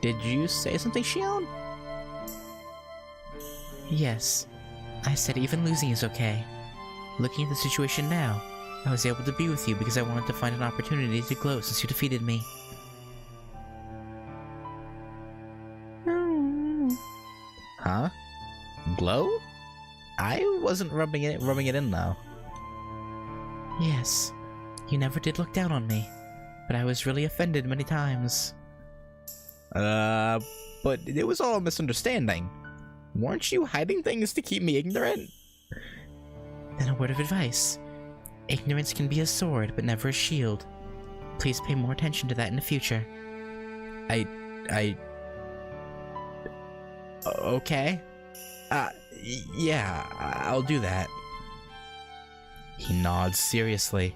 Did you say something, Shion? Yes. I said even losing is okay. Looking at the situation now, I was able to be with you because I wanted to find an opportunity to gloat since you defeated me. Huh? Glow? I wasn't rubbing it in though. Yes. You never did look down on me, but I was really offended many times. But it was all a misunderstanding. Weren't you hiding things to keep me ignorant? Then a word of advice. Ignorance can be a sword, but never a shield. Please pay more attention to that in the future. Okay. Yeah, I'll do that. He nods seriously.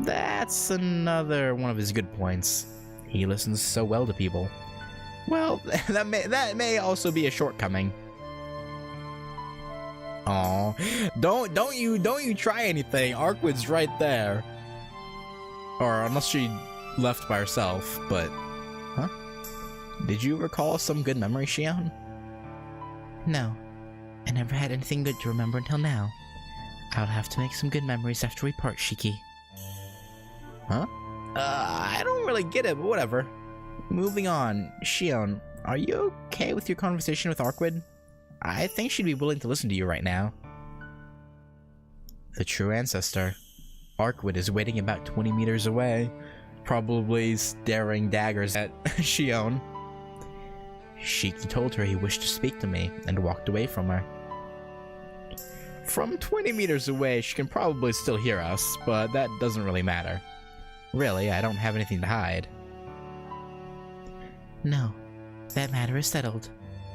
That's another one of his good points. He listens so well to people. Well, that may also be a shortcoming. Aw, don't you try anything. Arkwood's right there. Or unless she left by herself, but... Huh? Did you recall some good memory, Shion? No. I never had anything good to remember until now. I'll have to make some good memories after we part, Shiki. Huh? I don't really get it, but whatever. Moving on. Shion, are you okay with your conversation with Arkwood? I think she'd be willing to listen to you right now. The true ancestor. Arkwood is waiting about 20 meters away, probably staring daggers at Shion. Shiki told her he wished to speak to me and walked away from her. From 20 meters away, she can probably still hear us, but that doesn't really matter. Really, I don't have anything to hide. No, that matter is settled.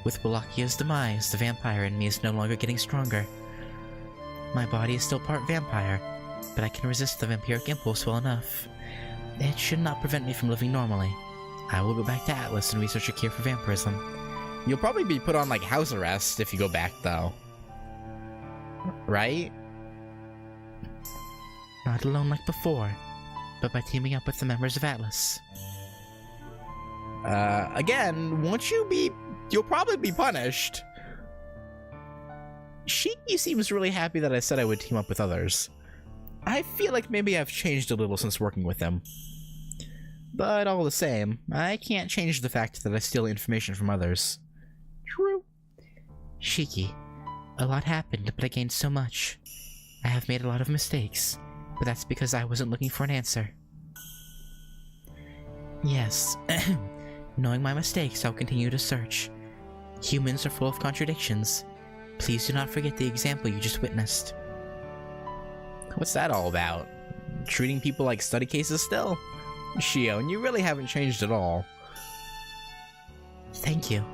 With Wallachio's demise, the vampire in me is no longer getting stronger. My body is still part vampire, but I can resist the vampiric impulse well enough. It should not prevent me from living normally. I will go back to Atlas and research a cure for vampirism. You'll probably be put on, like, house arrest if you go back, though. Right? Not alone like before, but by teaming up with the members of Atlas. Again, you'll probably be punished. Shiki seems really happy that I said I would team up with others. I feel like maybe I've changed a little since working with him. But all the same, I can't change the fact that I steal information from others. True. Shiki, a lot happened, but I gained so much. I have made a lot of mistakes, but that's because I wasn't looking for an answer. Yes, knowing my mistakes, I'll continue to search. Humans are full of contradictions. Please do not forget the example you just witnessed. What's that all about? Treating people like study cases still? Shion, you really haven't changed at all. Thank you.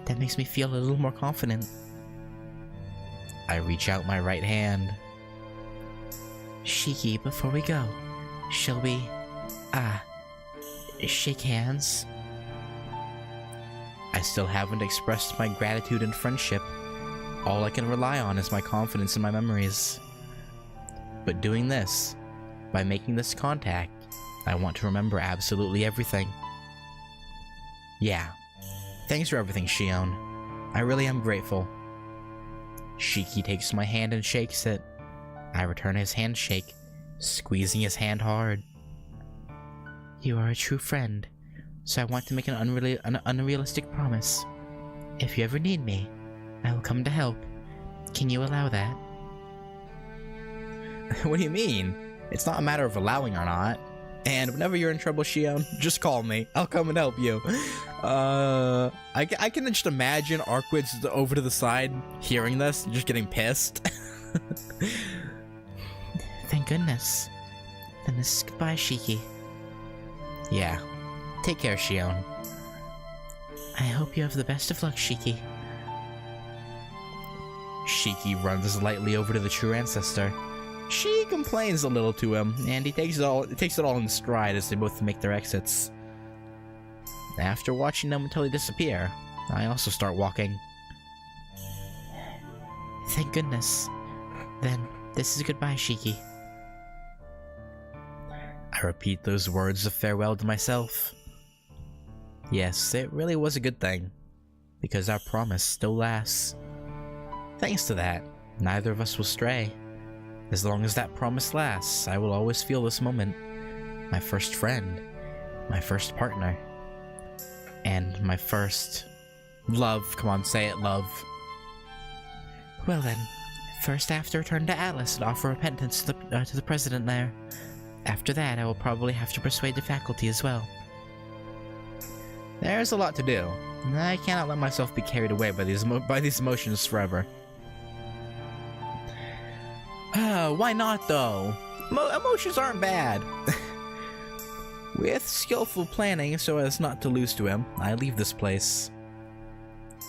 That makes me feel a little more confident. I reach out my right hand. Shiki, before we go, shall we, shake hands? I still haven't expressed my gratitude and friendship. All I can rely on is my confidence in my memories. But doing this, by making this contact, I want to remember absolutely everything. Yeah. Thanks for everything, Shion. I really am grateful. Shiki takes my hand and shakes it. I return his handshake, squeezing his hand hard. You are a true friend, so I want to make an unrealistic promise. If you ever need me, I will come to help. Can you allow that? What do you mean? It's not a matter of allowing or not. And whenever you're in trouble, Shion, just call me. I'll come and help you. I can just imagine Arkwood's over to the side, hearing this, just getting pissed. Thank goodness. Then this is goodbye, Shiki. Yeah. Take care, Shion. I hope you have the best of luck, Shiki. Shiki runs lightly over to the true ancestor. She complains a little to him, and he takes it all in stride as they both make their exits. After watching them until they disappear, I also start walking. Thank goodness. Then, this is goodbye, Shiki. I repeat those words of farewell to myself. Yes, it really was a good thing, because our promise still lasts. Thanks to that, neither of us will stray. As long as that promise lasts, I will always feel this moment. My first friend, my first partner, and my first love. Come on, say it, love. Well then, first I have to return to Atlas and offer repentance to the president there. After that, I will probably have to persuade the faculty as well. There's a lot to do. I cannot let myself be carried away by these emotions forever. Why not, though? Emotions aren't bad. With skillful planning so as not to lose to him, I leave this place.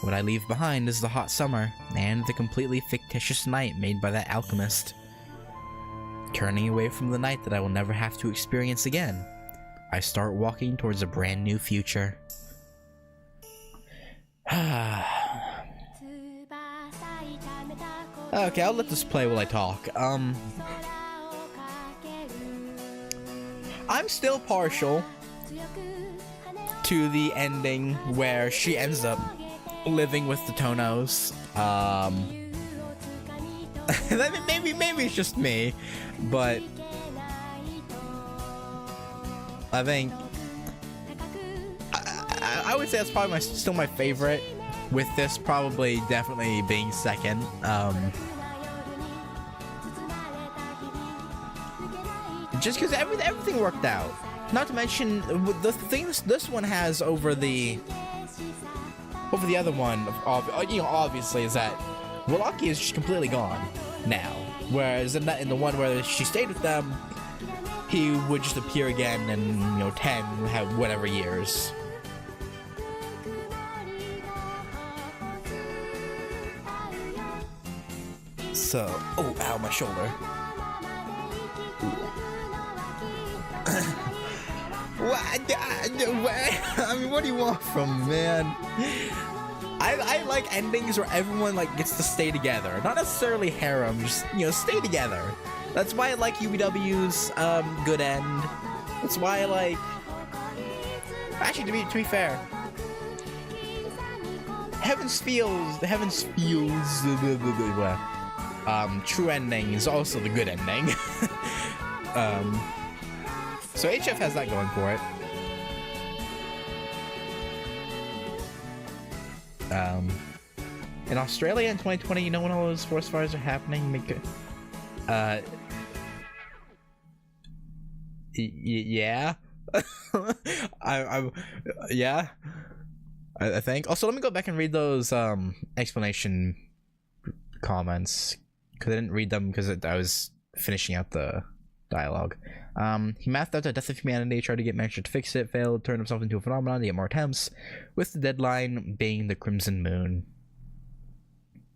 What I leave behind is the hot summer, and the completely fictitious night made by that alchemist. Turning away from the night that I will never have to experience again, I start walking towards a brand new future. Okay, I'll let this play while I talk. I'm still partial to the ending where she ends up living with the Tonos. Maybe it's just me, but I think I would say that's probably still my favorite, with this probably definitely being second. Just because everything worked out. Not to mention the things this one has over the other one, obviously, is that Wallaki is just completely gone now. Whereas in the one where she stayed with them, he would just appear again in 10 whatever years. So, oh, ow, my shoulder. I mean, what do you want from me, man? I like endings where everyone gets to stay together. Not necessarily harem, just stay together. That's why I like UBW's good end. That's why I like. Actually, to be fair, Heaven's Feels. True ending is also the good ending. So HF has that going for it. In Australia in 2020, when all those forest fires are happening, yeah. I think. Also, let me go back and read those explanation comments, because I didn't read them because I was finishing out the dialogue. He mathed out the death of humanity, tried to get Manchester to fix it, failed, turned himself into a phenomenon to get more attempts, with the deadline being the Crimson Moon.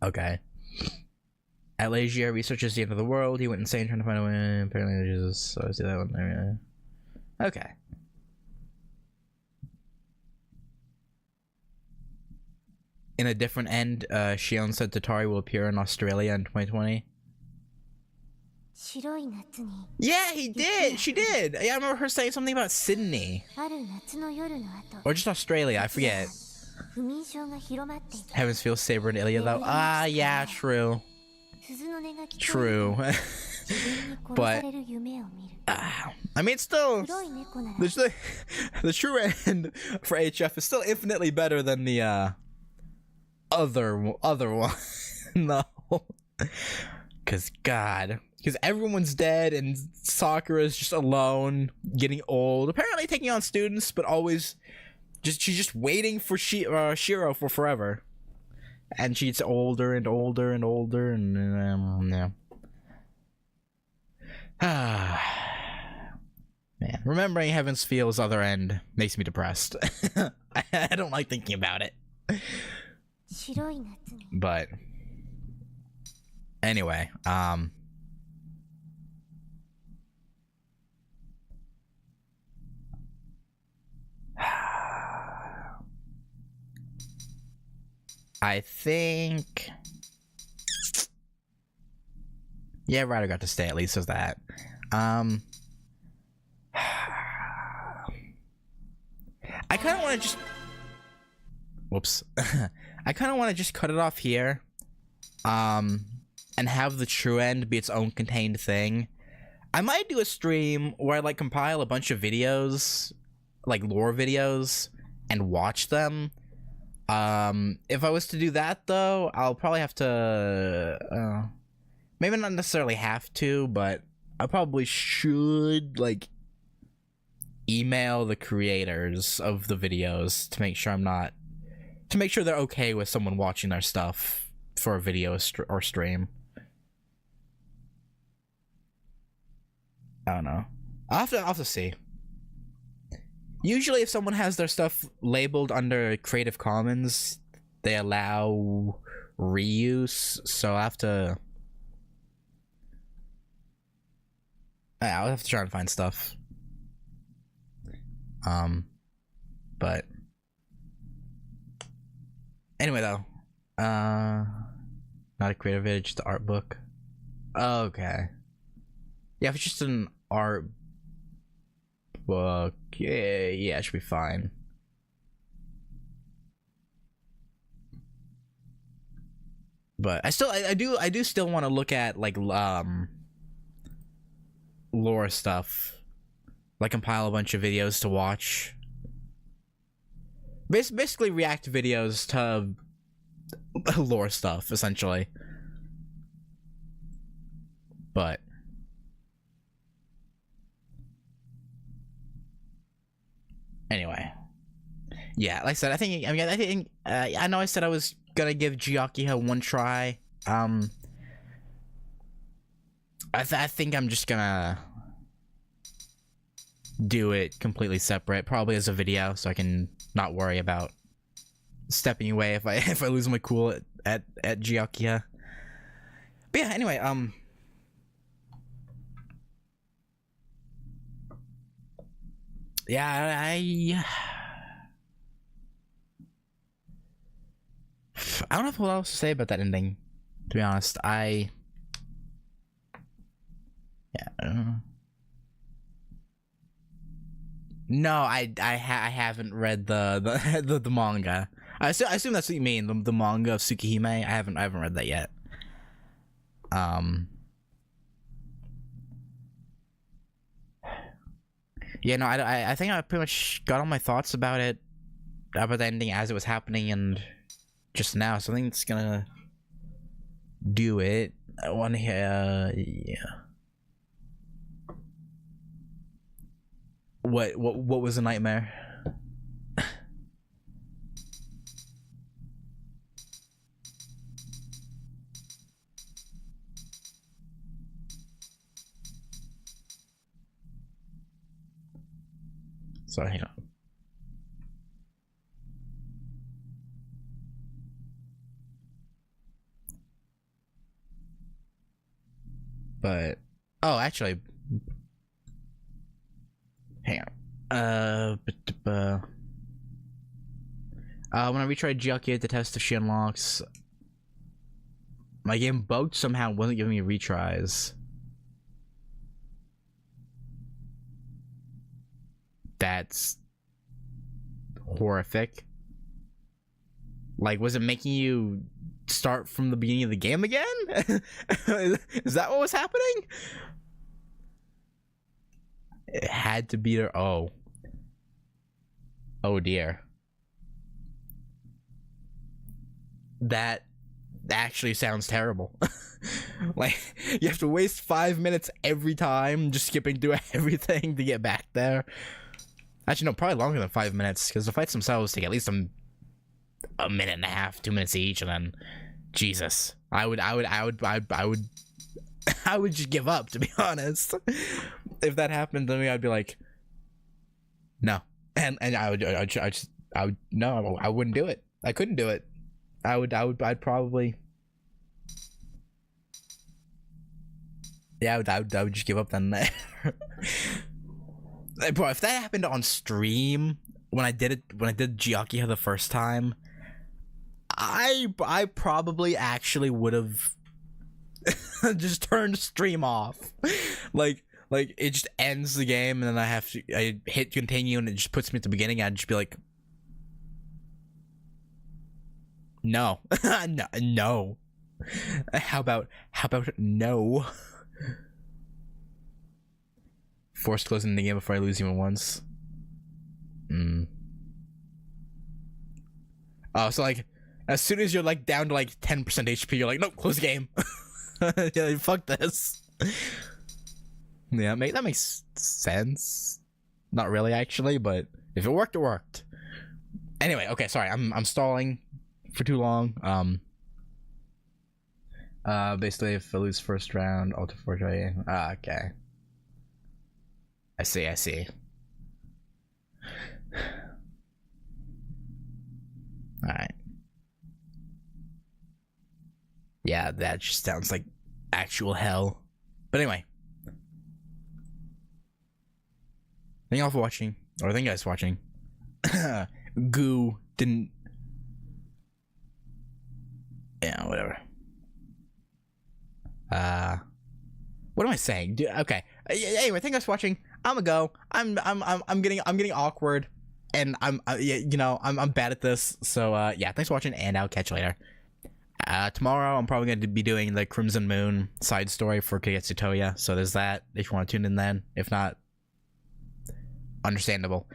Okay. At Legia, researches the end of the world. He went insane trying to find a way. Apparently, Jesus. So I see that one there. Okay. In a different end, Shion said Tatari will appear in Australia in 2020. Yeah, he did. She did. Yeah, I remember her saying something about Sydney. Or just Australia, I forget. Heavens Feel Saber and Ilya though. Ah, yeah, true. True. But I mean, still, the true end for HF is still infinitely better than the other one. No, because everyone's dead and Sakura's just alone, getting old, apparently taking on students, but always she's just waiting for Shiro for forever, and she's older and older and older, and yeah. Man, remembering Heaven's Feel's other end makes me depressed. I don't like thinking about it. But anyway, I think, yeah, Ryder got to stay, at least as that. I kind of want to just, whoops. I kind of want to just cut it off here, and have the true end be its own contained thing. I might do a stream where I compile a bunch of videos, lore videos, and watch them. If I was to do that though, I'll probably have to, maybe not necessarily have to, but I probably should, email the creators of the videos to make sure they're okay with someone watching their stuff for a video or stream. I don't know. I'll have to see. Usually if someone has their stuff labeled under Creative Commons, they allow reuse, so I'll have to I'll have to try and find stuff. But anyway, though, not a creative video, just an art book. Okay. Yeah, if it's just an art book, yeah, it should be fine. But I do still want to look at like lore stuff, like compile a bunch of videos to watch. Basically react videos to lore stuff, essentially. But anyway, yeah, like I said, I know I said I was gonna give G-Akiha one try. I think I'm just gonna do it completely separate, probably as a video, so I can not worry about stepping away if I lose my cool at G-Akiha. But yeah, anyway, yeah, I don't know what else to say about that ending, to be honest. Yeah, I don't know. No, I haven't read the manga. I assume that's what you mean, the manga of Tsukihime. I haven't read that yet. Yeah, no, I think I pretty much got all my thoughts about it, about the ending as it was happening, and just now. So I think it's gonna do it. I want to hear, yeah. What was a nightmare? Sorry, hang on. But actually, hang on. When I retried G-Akiha to test if she unlocks, my game bugged somehow, wasn't giving me retries. That's horrific. Like, was it making you start from the beginning of the game again? Is that what was happening? It had to be there. Oh dear. That actually sounds terrible. Like, you have to waste 5 minutes every time just skipping through everything to get back there. Actually, no, probably longer than 5 minutes, because the fights themselves take at least a minute and a half, 2 minutes each, and then Jesus, I would just give up, to be honest. If that happened to me, I'd be like, no, and I would no, I wouldn't do it. I couldn't do it. I'd probably, yeah, I would just give up then. Bro, if that happened on stream when I did G-Akiha the first time, I probably actually would have just turned stream off. Like it just ends the game, and then I hit continue, and it just puts me at the beginning. I'd just be like, no, no. How about no? Forced closing the game before I lose even once. Oh, so like, as soon as you're like down to like 10% HP, you're like, nope, close the game. Yeah, fuck this. Yeah, that makes sense. Not really, actually, but if it worked, it worked. Anyway, okay, sorry, I'm stalling for too long. Basically, if I lose first round, Alter Forge. Okay. I see. Alright. Yeah, that just sounds like actual hell. But anyway. Thank y'all for watching, or thank you guys for watching. Goo didn't. Yeah, whatever. What am I saying? Okay. Anyway, thank you guys for watching. I'm gonna go. I'm getting awkward, and I'm bad at this. So yeah, thanks for watching, and I'll catch you later. Tomorrow I'm probably going to be doing the Crimson Moon side story for Kagetsu Toya. So there's that. If you want to tune in, then if not, understandable.